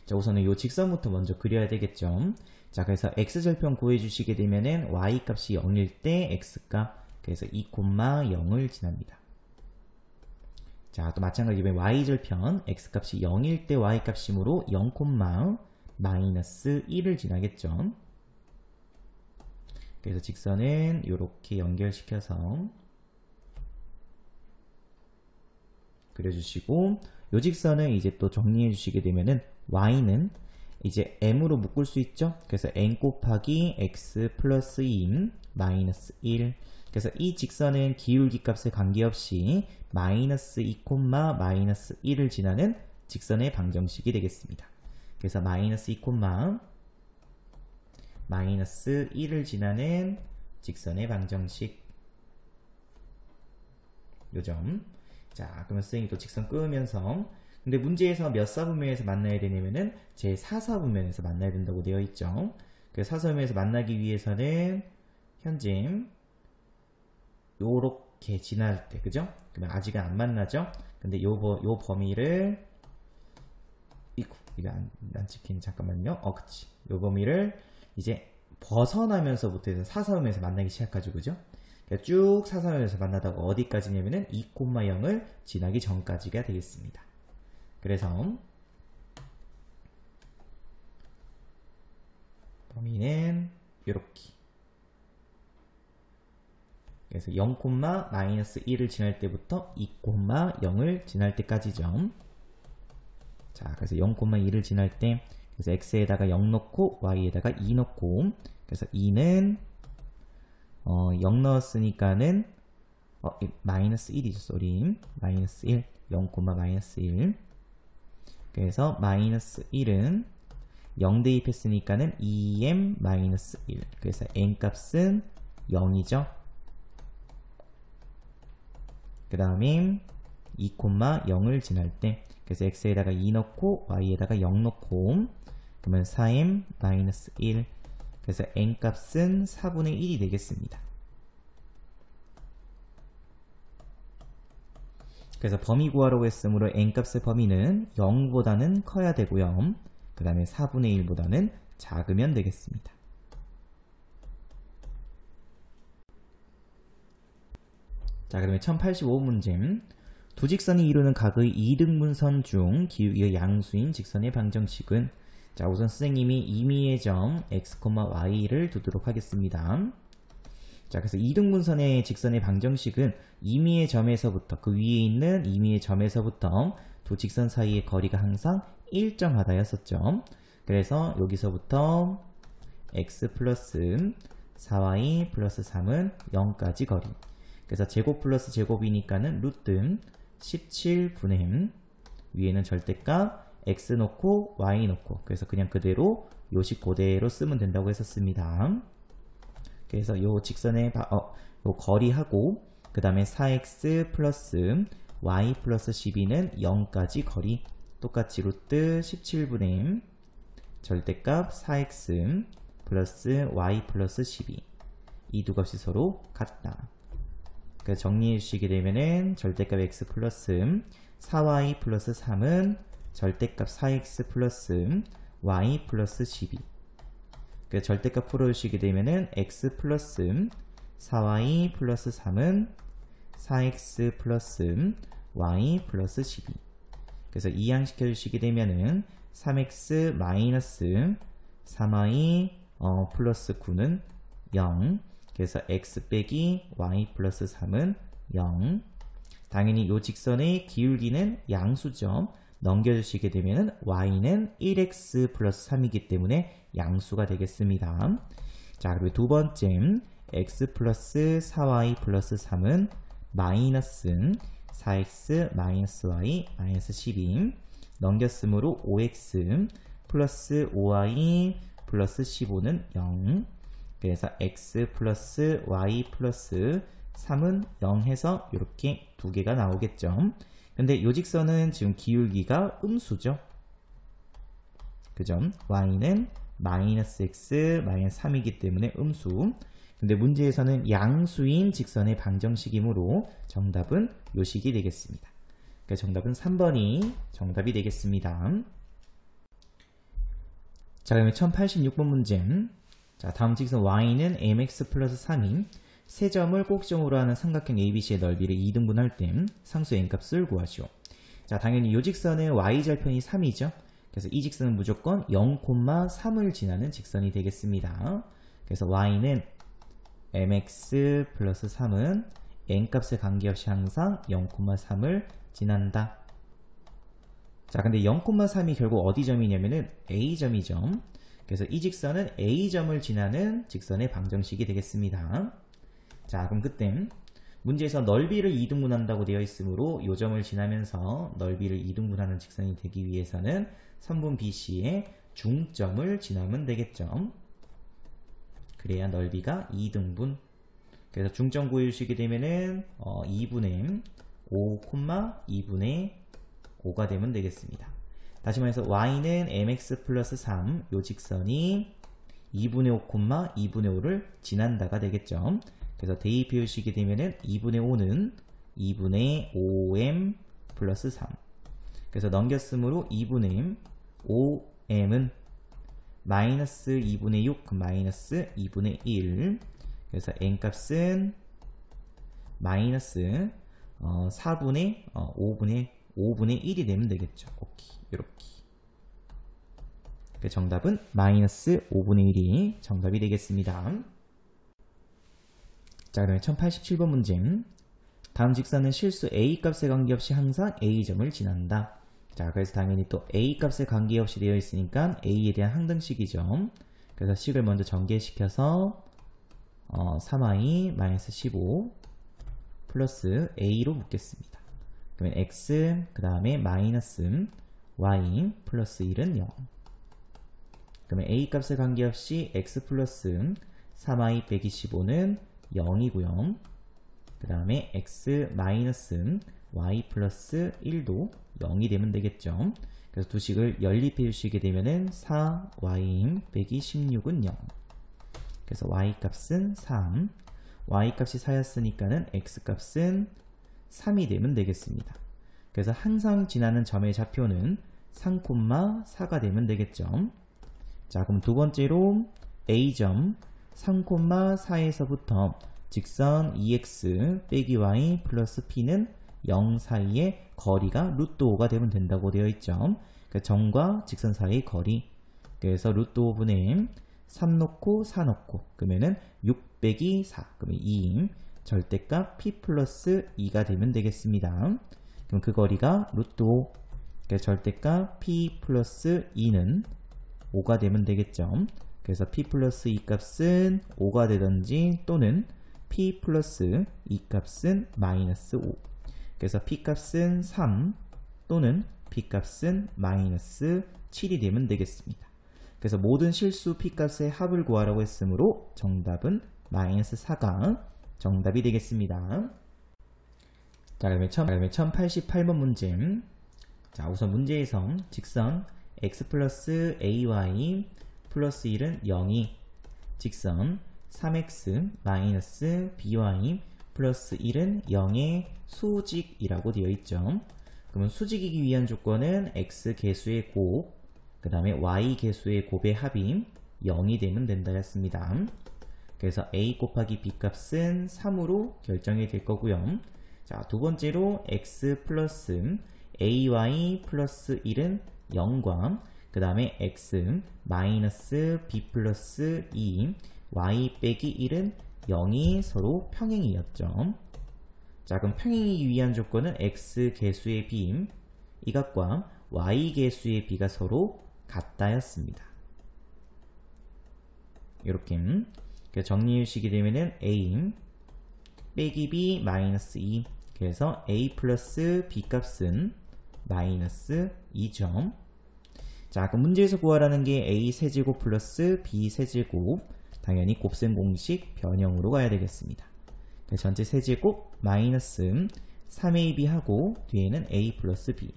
자, 우선은 이 직선부터 먼저 그려야 되겠죠. 자, 그래서 x절편 구해주시게 되면은 y값이 0일 때 x값, 그래서 2,0을 지납니다. 자, 또 마찬가지로 y절편 x값이 0일 때 y값이므로 0, 마이너스 1을 지나겠죠. 그래서 직선은 이렇게 연결시켜서 그려주시고, 요 직선은 이제 또 정리해 주시게 되면은 y는 이제 m으로 묶을 수 있죠. 그래서 n 곱하기 x 플러스 2 마이너스 1. 그래서 이 직선은 기울기 값에 관계없이 마이너스 2, 마이너스 1을 지나는 직선의 방정식이 되겠습니다. 그래서 마이너스 2, 마이너스 1을 지나는 직선의 방정식. 요점. 자, 그러면 선생님이 또 직선 끄면서, 근데 문제에서 몇 사분면에서 만나야 되냐면은 제 4사분면에서 만나야 된다고 되어 있죠. 그래서 4사분면에서 만나기 위해서는 현재 요렇게 지날 때, 그죠? 그러면 아직은 안 만나죠? 근데 요 범위를, 이거 안 찍힌, 잠깐만요. 그치. 요 범위를 이제 벗어나면서부터 해서 4사분면에서 만나기 시작하죠, 그죠? 쭉 4사분면에서 만나다가 어디까지냐면은 2,0을 지나기 전까지가 되겠습니다. 그래서 범위는 이렇게. 그래서 0, 마이너스 1을 지날 때부터 2,0을 지날 때까지죠. 자, 그래서 0, 2를 지날 때, 그래서 x에다가 0 넣고 y에다가 2 넣고, 그래서 2는 0 넣었으니까는 마이너스 1이죠, 쏘리. 마이너스 1, 0, 마이너스 1. 그래서 마이너스 1은 0 대입했으니까는 2m 마이너스 1. 그래서 n 값은 0이죠. 그 다음에 2,0을 지날 때, 그래서 x에다가 2 넣고 y에다가 0 넣고, 그러면 4m 마이너스 1. 그래서 n 값은 4분의 1이 되겠습니다. 그래서 범위 구하라고 했으므로 n 값의 범위는 0보다는 커야 되고요. 그 다음에 4분의 1보다는 작으면 되겠습니다. 자, 그러면 1085문제. 두 직선이 이루는 각의 2등분선 중 기울기의 양수인 직선의 방정식은, 자, 우선 선생님이 임의의 점 x, y를 두도록 하겠습니다. 자, 그래서 2등분선의 직선의 방정식은 임의의 점에서부터, 그 위에 있는 임의의 점에서부터 두 직선 사이의 거리가 항상 일정하다였었죠. 그래서 여기서부터 x 플러스 4y 플러스 3은 0까지 거리. 그래서 제곱 플러스 제곱이니까는 루트 17분의 위에는 절대값 x 놓고 y 놓고, 그래서 그냥 그대로 요식 그대로 쓰면 된다고 했었습니다. 그래서 요 직선의 요 거리하고 그 다음에 4x 플러스 y 플러스 12는 0까지 거리, 똑같이 루트 17분의 절대값 4x 플러스 y 플러스 12, 이 두 값이 서로 같다. 그래서 정리해 주시게 되면은 절대값 x 플러스 4y 플러스 3은 절대값 4x 플러스 y 플러스 12. 그래서 절대값 풀어주시게 되면은 x 플러스 4y 플러스 3은 4x 플러스 y 플러스 12. 그래서 이항시켜 주시게 되면은 3x 마이너스 3y 플러스 9는 0. 그래서 x 빼기 y 플러스 3은 0. 당연히 이 직선의 기울기는 양수죠. 넘겨주시게 되면은 y는 1x 플러스 3이기 때문에 양수가 되겠습니다. 자, 그리고 두 번째 x 플러스 4y 플러스 3은 마이너스 4x 마이너스 y 마이너스 12 넘겼으므로 5x 플러스 5y 플러스 15는 0. 그래서 x 플러스 y 플러스 3은 0 해서 이렇게 두 개가 나오겠죠. 근데 요 직선은 지금 기울기가 음수죠. 그죠? y는 마이너스 x 마이너스 3이기 때문에 음수. 근데 문제에서는 양수인 직선의 방정식이므로 정답은 요 식이 되겠습니다. 그래서 정답은 3번이 정답이 되겠습니다. 자, 그러면 1086번 문제. 자, 다음 직선 y는 mx 플러스 3인 세 점을 꼭지점으로 하는 삼각형 ABC의 넓이를 2등분할 때 상수 n값을 구하시오. 자, 당연히 이 직선은 y절편이 3이죠. 그래서 이 직선은 무조건 0,3을 지나는 직선이 되겠습니다. 그래서 y는 mx 플러스 3은 n값에 관계없이 항상 0,3을 지난다. 자, 근데 0,3이 결국 어디 점이냐면은 a점이죠. 그래서 이 직선은 a점을 지나는 직선의 방정식이 되겠습니다. 자, 그럼 그때 문제에서 넓이를 2등분한다고 되어 있으므로 이 점을 지나면서 넓이를 2등분하는 직선이 되기 위해서는 선분 BC의 중점을 지나면 되겠죠. 그래야 넓이가 2등분. 그래서 중점 구해주시게 되면은 2분의 5, 2분의 5가 되면 되겠습니다. 다시 말해서 y는 mx 플러스 3, 요 직선이 2분의 5, 2분의 5를 지난다가 되겠죠. 그래서 대입해 주시게 되면은 2분의 5는 2분의 5m 플러스 3. 그래서 넘겼으므로 2분의 5m은 마이너스 2분의 6, 마이너스 2분의 1. 그래서 n값은 마이너스 4분의 5분의 1이 되면 되겠죠. 오케이. 이렇게. 정답은 마이너스 5분의 1이 정답이 되겠습니다. 자, 그러면 1087번 문제. 다음 직선은 실수 a값에 관계없이 항상 a점을 지난다. 자, 그래서 당연히 또 a값에 관계없이 되어 있으니까 a에 대한 항등식이죠. 그래서 식을 먼저 전개시켜서 3y 마이너스 15 플러스 a로 묶겠습니다. 그러면 x 그 다음에 마이너스 y 플러스 1은 0. 그러면 a값에 관계없이 x 플러스 3y 빼기 15는 0이고요. 그 다음에 x 마이너스 y 플러스 1도 0이 되면 되겠죠. 그래서 두 식을 연립해 주시게 되면은 4y 빼기 16은 0. 그래서 y 값은 3, y 값이 4였으니까는 x 값은 3이 되면 되겠습니다. 그래서 항상 지나는 점의 좌표는 3,4가 되면 되겠죠. 자, 그럼 두 번째로 a점 3,4에서부터 직선 2x 빼기 y 플러스 p는 0 사이의 거리가 루트 5가 되면 된다고 되어 있죠. 그러니까 점과 직선 사이의 거리. 그래서 루트 5분의 3 넣고 4 넣고 그러면은 6 빼기 4 그러면 2 절대값 p 플러스 2가 되면 되겠습니다. 그럼 그 거리가 루트 5. 그래서 절대값 p 플러스 2는 5가 되면 되겠죠. 그래서 p 플러스 2 값은 5가 되든지 또는 p 플러스 2 값은 마이너스 5. 그래서 p 값은 3 또는 p 값은 마이너스 7이 되면 되겠습니다. 그래서 모든 실수 p 값의 합을 구하라고 했으므로 정답은 마이너스 4가 정답이 되겠습니다. 자, 그러면 1088번 문제. 자, 우선 문제에서 직선 x 플러스 ay 플러스 1은 0이 직선 3x 마이너스 by 플러스 1은 0의 수직이라고 되어 있죠. 그러면 수직이기 위한 조건은 x 개수의 곱, 그 다음에 y 개수의 곱의 합이 0이 되면 된다 했습니다. 그래서 a 곱하기 b 값은 3으로 결정이 될 거고요. 자, 두 번째로 x 플러스 ay 플러스 1은 0과 그 다음에 x 마이너스 b 플러스 2 y 빼기 1은 0이 서로 평행이었죠. 자, 그럼 평행이기 위한 조건은 x 개수의 b 이것과 y 개수의 b가 서로 같다였습니다. 이렇게 정리해 주시게 되면은 a 빼기 b 마이너스 2 그래서 a 플러스 b 값은 마이너스 2점. 자, 그럼 문제에서 구하라는 게 a 세제곱 플러스 b 세제곱, 당연히 곱셈 공식 변형으로 가야 되겠습니다. 그래서 전체 세제곱 마이너스 3ab 하고 뒤에는 a 플러스 b.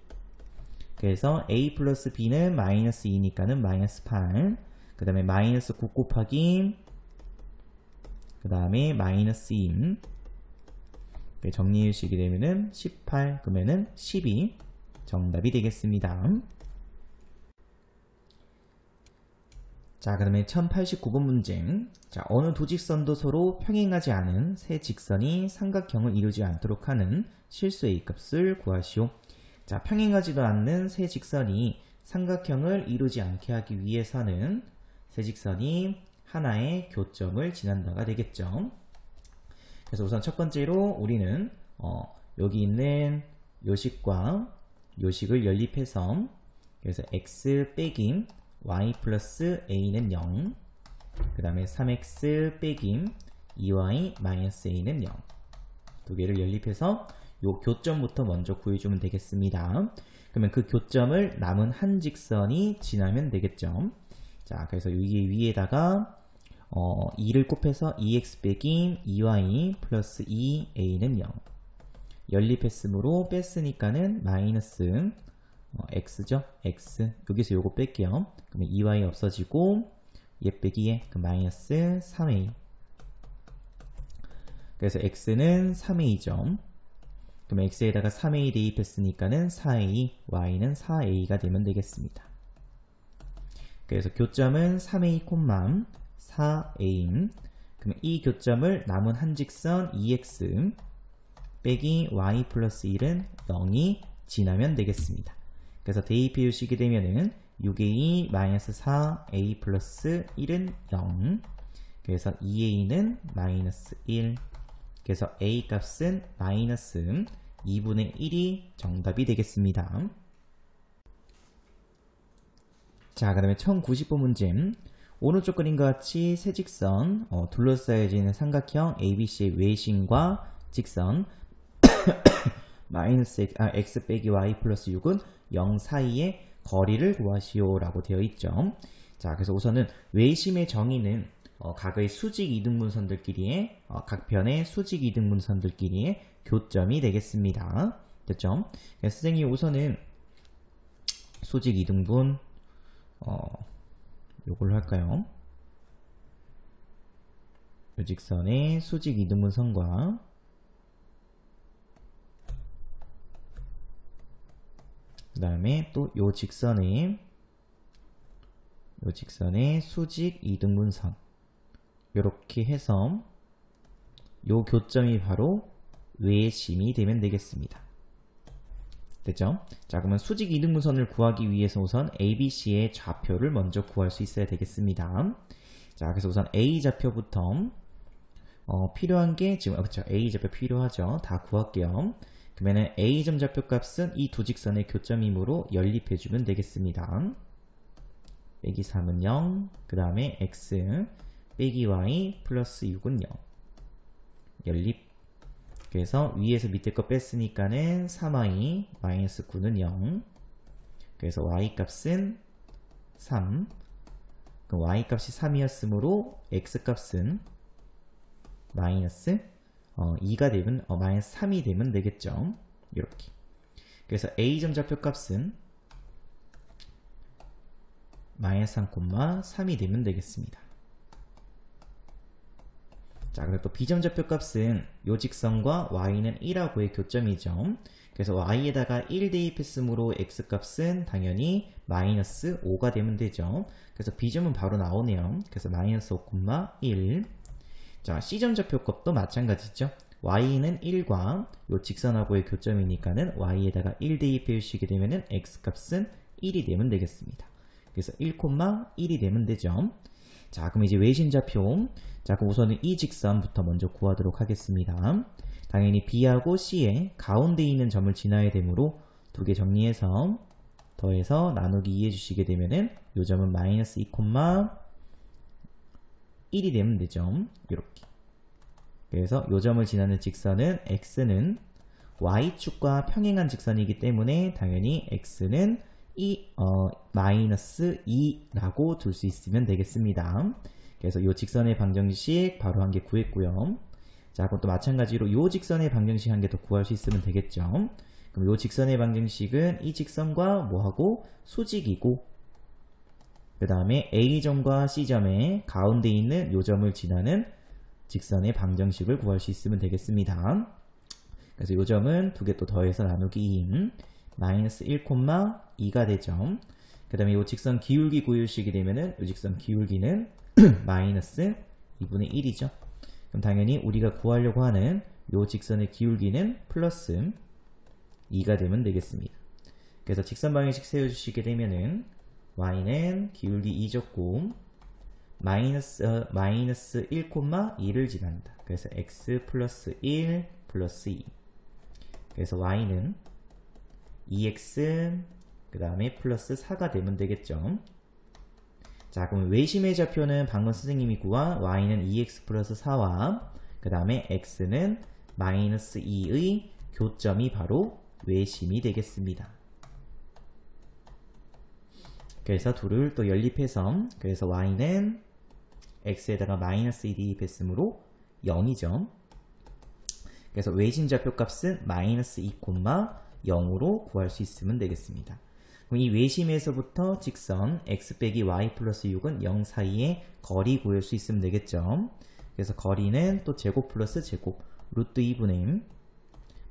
그래서 a 플러스 b는 마이너스 2니까는 마이너스 8. 그 다음에 마이너스 9 곱하기 그 다음에 마이너스 2. 정리해 주시게 되면은 18, 그러면은 12 정답이 되겠습니다. 자, 그 다음에 1089번 문제. 자, 어느 두 직선도 서로 평행하지 않은 세 직선이 삼각형을 이루지 않도록 하는 실수 a 값을 구하시오. 자, 평행하지도 않는 세 직선이 삼각형을 이루지 않게 하기 위해서는 세 직선이 하나의 교점을 지난다가 되겠죠. 그래서 우선 첫 번째로 우리는 여기 있는 요식과 요식을 연립해서, 그래서 x 빼기 y 플러스 a는 0, 그 다음에 3x 빼기 2y 마이너스 a는 0, 두 개를 연립해서 요 교점부터 먼저 구해주면 되겠습니다. 그러면 그 교점을 남은 한 직선이 지나면 되겠죠. 자, 그래서 여기 위에다가 2를 곱해서 2x 빼기 2y 플러스 2a는 0, 연립했으므로 뺐으니까는 마이너스 x죠. x, 여기서 요거 뺄게요. 그러면 2y 없어지고 얘 빼기 얘, 그 마이너스 3a. 그래서 x는 3a죠. 그럼 x에다가 3a 대입했으니까는 4a, y는 4a가 되면 되겠습니다. 그래서 교점은 3a, 4a. 그러면 이 교점을 남은 한 직선 2x 빼기 y 플러스 1은 0이 지나면 되겠습니다. 그래서 대입해 주시게 되면은 6a 마이너스 4a 플러스 1은 0. 그래서 2a는 마이너스 1. 그래서 a 값은 마이너스 2분의 1이 정답이 되겠습니다. 자, 그 다음에 1090번 문제. 오른쪽 그림과 같이 세 직선 둘러싸여지는 삼각형 ABC의 외심과 직선 마이너스 x 빼기 y 플러스 6은 0 사이의 거리를 구하시오 라고 되어 있죠. 자, 그래서 우선은 외심의 정의는 각의 수직 이등분선들끼리의 각 편의 수직 이등분선들끼리의 교점이 되겠습니다. 됐죠? 그래서 선생님이 우선은 수직 이등분 요걸로 할까요? 요 직선의 수직 이등분선과 그 다음에 또 요 직선의 수직 이등분선, 요렇게 해서 요 교점이 바로 외심이 되면 되겠습니다. 됐죠? 자, 그러면 수직 이등분선을 구하기 위해서 우선 ABC의 좌표를 먼저 구할 수 있어야 되겠습니다. 자, 그래서 우선 A 좌표부터 필요한 게 지금 그렇죠? A 좌표 필요하죠? 다 구할게요. 그러면은 A점 좌표 값은 이 두 직선의 교점이므로 연립해주면 되겠습니다. 빼기 3은 0, 그 다음에 x 빼기 y 플러스 6은 0. 연립. 그래서 위에서 밑에 거 뺐으니까는 3y 마이너스 9는 0. 그래서 y 값은 3. 그럼 y 값이 3이었으므로 x 값은 마이너스 2가 되면 마이너스 3이 되면 되겠죠. 이렇게. 그래서 A점 좌표 값은 마이너스 3,3이 되면 되겠습니다. 자, 그리고 또 B점 좌표 값은 요 직선과 y는 1하고의 교점이죠. 그래서 y에다가 1 대입했으므로 x 값은 당연히 마이너스 5가 되면 되죠. 그래서 B점은 바로 나오네요. 그래서 마이너스 5,1. 자, C점 좌표 값도 마찬가지죠. y는 1과 요 직선하고의 교점이니까는 y에다가 1 대입해 주시게 되면은 x 값은 1이 되면 되겠습니다. 그래서 1,1이 되면 되죠. 자, 그럼 이제 외심 좌표. 자, 그럼 우선은 이 직선부터 먼저 구하도록 하겠습니다. 당연히 B하고 C의 가운데 있는 점을 지나야 되므로 두 개 정리해서 더해서 나누기 2 해주시게 되면은 요 점은 마이너스 2,1이 되면 되죠. 이렇게. 그래서 요 점을 지나는 직선은 x는 y축과 평행한 직선이기 때문에 당연히 x는 마이너스 2라고 둘 수 있으면 되겠습니다. 그래서 이 직선의 방정식 바로 한 개 구했고요. 자, 그럼 또 마찬가지로 이 직선의 방정식 한 개 더 구할 수 있으면 되겠죠. 그럼 이 직선의 방정식은 이 직선과 뭐하고 수직이고, 그 다음에 A점과 C점의 가운데 있는 요 점을 지나는 직선의 방정식을 구할 수 있으면 되겠습니다. 그래서 요 점은 두 개 또 더해서 나누기 2인 마이너스 1,2가 되죠. 그 다음에 요 직선 기울기 구일식이 되면은 요 직선 기울기는 마이너스 2분의 1이죠. 그럼 당연히 우리가 구하려고 하는 요 직선의 기울기는 플러스 2가 되면 되겠습니다. 그래서 직선 방정식 세워주시게 되면은 y는 기울기 2줬고 마이너스 1,2를 지난다. 그래서 x 플러스 1 플러스 2. 그래서 y는 2x 그 다음에 플러스 4가 되면 되겠죠. 자, 그럼 외심의 좌표는 방금 선생님이 구한 y는 2x 플러스 4와 그 다음에 x는 마이너스 2의 교점이 바로 외심이 되겠습니다. 그래서 둘을 또 연립해서 그래서 y는 x에다가 마이너스 2 대입했으므로 0이죠. 그래서 외심 좌표 값은 마이너스 2,0으로 구할 수 있으면 되겠습니다. 그럼 이 외심에서부터 직선 x 빼기 y 플러스 6은 0 사이의 거리 구할 수 있으면 되겠죠. 그래서 거리는 또 제곱 플러스 제곱 루트 2분의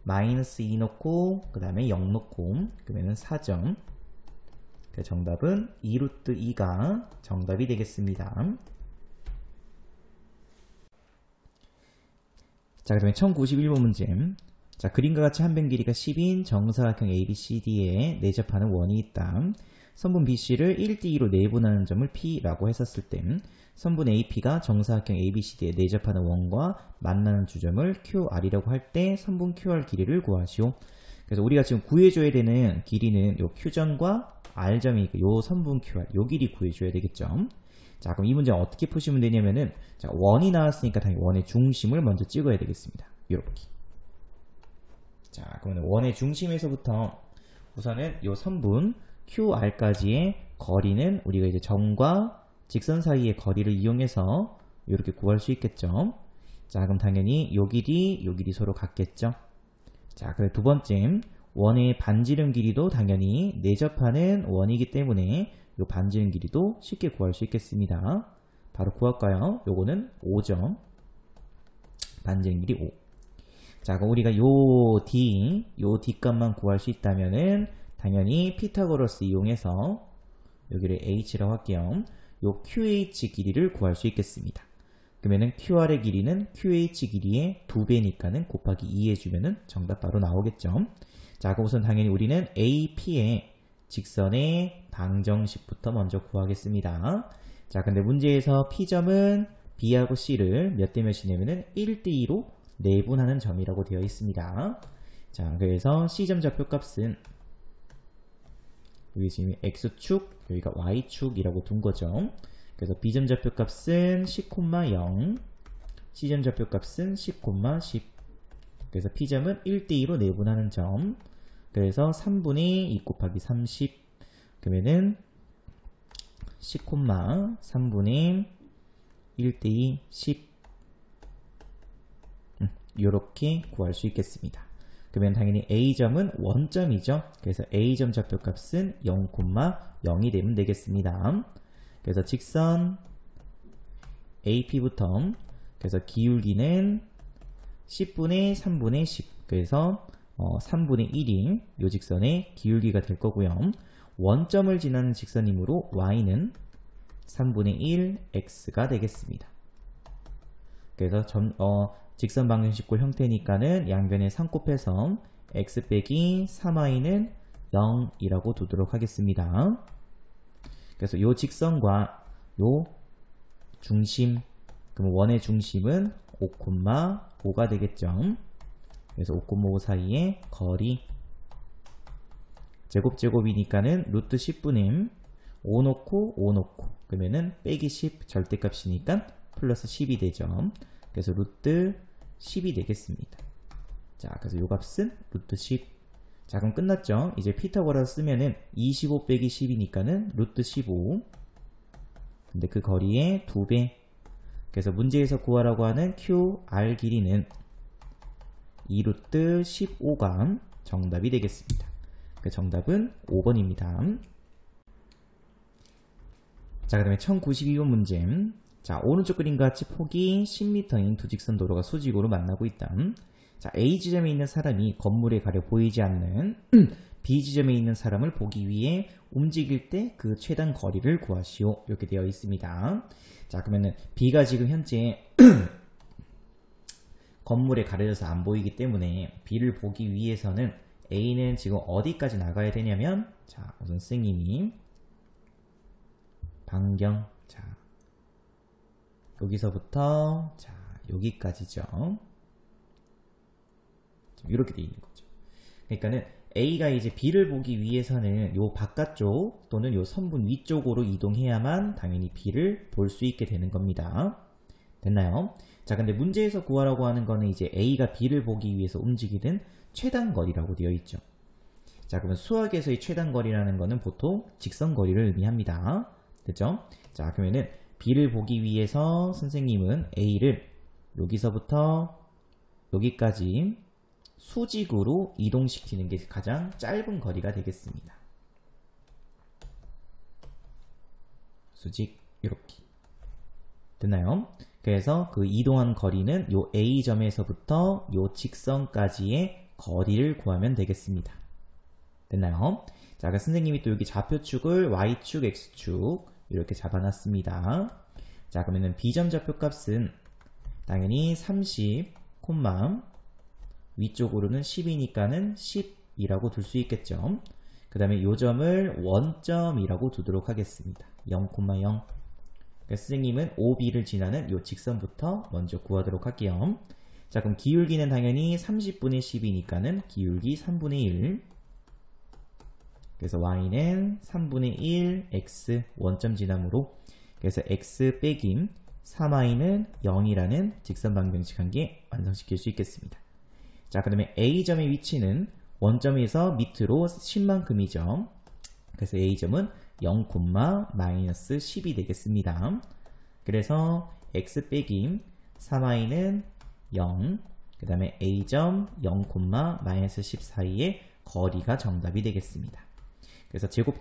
마이너스 2 넣고 그 다음에 0 넣고 그러면 4점. 정답은 2루트 2가 정답이 되겠습니다. 자, 그러면 1091번 문제. 자, 그림과 같이 한 변 길이가 10인 정사각형 ABCD에 내접하는 원이 있다. 선분 BC를 1대2로 내분하는 점을 P라고 했었을 때 선분 AP가 정사각형 ABCD에 내접하는 원과 만나는 주점을 QR이라고 할 때 선분 QR 길이를 구하시오. 그래서 우리가 지금 구해줘야 되는 길이는 요 Q점과 R점이 요 선분 QR, 요 길이 구해줘야 되겠죠. 자, 그럼 이 문제는 어떻게 푸시면 되냐면은, 자, 원이 나왔으니까 당연히 원의 중심을 먼저 찍어야 되겠습니다. 요렇게. 자, 그러면 원의 중심에서부터 우선은 요 선분 QR까지의 거리는 우리가 이제 점과 직선 사이의 거리를 이용해서 이렇게 구할 수 있겠죠. 자, 그럼 당연히 요 길이 서로 같겠죠. 자, 그리고 두 번째, 원의 반지름 길이도 당연히 내접하는 원이기 때문에 이 반지름 길이도 쉽게 구할 수 있겠습니다. 바로 구할까요? 요거는 5점. 반지름 길이 5. 자, 그럼 우리가 요 D 값만 구할 수 있다면은 당연히 피타고라스 이용해서 여기를 H라고 할게요. 요 QH 길이를 구할 수 있겠습니다. 그러면은 QR의 길이는 QH 길이의 2배니까는 곱하기 2 해주면은 정답 바로 나오겠죠. 자, 그럼 우선 당연히 우리는 AP의 직선의 방정식부터 먼저 구하겠습니다. 자, 근데 문제에서 P점은 B하고 C를 몇 대 몇이냐면은 1대2로 내분하는 점이라고 되어 있습니다. 자, 그래서 C점 좌표 값은 여기 지금 X축, 여기가 Y축이라고 둔 거죠. 그래서 B점 좌표 값은 10,0, C점 좌표 값은 10,10. 그래서 P점은 1대2로 내분하는 점. 그래서 3분의 2 곱하기 30. 그러면은 10,3분의 1대2 10. 요렇게 구할 수 있겠습니다. 그러면 당연히 A점은 원점이죠. 그래서 A점 좌표 값은 0,0이 되면 되겠습니다. 그래서 직선 AP부터 그래서 기울기는 10분의 3분의 10. 그래서 3분의 1이 요 직선의 기울기가 될 거고요. 원점을 지나는 직선이므로 y는 3분의 1 x가 되겠습니다. 그래서 직선 방정식구 형태니까는 양변에 3 곱해서 x 빼기 3y는 0이라고 두도록 하겠습니다. 그래서 요 직선과 요 중심, 그럼 원의 중심은 5,5가 되겠죠. 그래서 5,5 사이의 거리 제곱이니까는 루트 10분의 5 놓고 그러면은 빼기 10 절대값이니까 플러스 10이 되죠. 그래서 루트 10이 되겠습니다. 자, 그래서 요 값은 루트 10. 자, 그럼 끝났죠? 이제 피타고라스 쓰면은 25 빼기 10이니까는 루트 15. 근데 그 거리의 2배. 그래서 문제에서 구하라고 하는 QR 길이는 2루트 15가 정답이 되겠습니다. 그 정답은 5번입니다. 자, 그 다음에 1092번 문제. 자, 오른쪽 그림과 같이 폭이 10m인 두 직선 도로가 수직으로 만나고 있다. 자, A 지점에 있는 사람이 건물에 가려 보이지 않는 B 지점에 있는 사람을 보기 위해 움직일 때 그 최단 거리를 구하시오. 이렇게 되어 있습니다. 자, 그러면은 B가 지금 현재 건물에 가려져서 안 보이기 때문에 B를 보기 위해서는 A는 지금 어디까지 나가야 되냐면, 자, 우선 선생님이 반경, 자, 여기서부터, 자, 여기까지죠. 이렇게 되어 있는 거죠. 그러니까는 A가 이제 B를 보기 위해서는 요 바깥쪽 또는 요 선분 위쪽으로 이동해야만 당연히 B를 볼 수 있게 되는 겁니다. 됐나요? 자, 근데 문제에서 구하라고 하는 거는 이제 A가 B를 보기 위해서 움직이는 최단 거리라고 되어 있죠. 자, 그러면 수학에서의 최단 거리라는 거는 보통 직선 거리를 의미합니다. 됐죠? 자, 그러면은 B를 보기 위해서 선생님은 A를 여기서부터 여기까지 수직으로 이동시키는 게 가장 짧은 거리가 되겠습니다. 수직 이렇게 됐나요? 그래서 그 이동한 거리는 요 A점에서부터 요 직선까지의 거리를 구하면 되겠습니다. 됐나요? 자, 그 선생님이 또 여기 좌표축을 Y축, X축 이렇게 잡아놨습니다. 자, 그러면은 B점 좌표값은 당연히 30, 위쪽으로는 10이니까는 10이라고 둘 수 있겠죠. 그 다음에 요 점을 원점이라고 두도록 하겠습니다. 0,0. 그러니까 선생님은 OB를 지나는 요 직선부터 먼저 구하도록 할게요. 자, 그럼 기울기는 당연히 30분의 10이니까는 기울기 3분의 1. 그래서 Y는 3분의 1 X 원점 지남으로, 그래서 X 빼기 3Y는 0이라는 직선 방정식 관계 완성시킬 수 있겠습니다. 자, 그 다음에 A점의 위치는 원점에서 밑으로 10만큼이죠. 그래서 A점은 0,-10이 되겠습니다. 그래서 X 빼기 3Y는 0, 그 다음에 A점 0,-10 사이의 거리가 정답이 되겠습니다. 그래서 제곱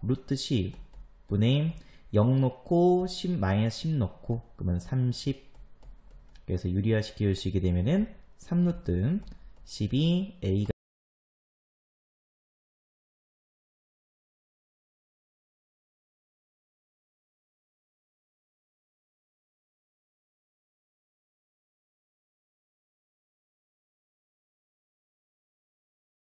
루트 10분의 0 넣고 10 넣고 그러면 30. 그래서 유리화 시키게 되면은 3루트 12 A가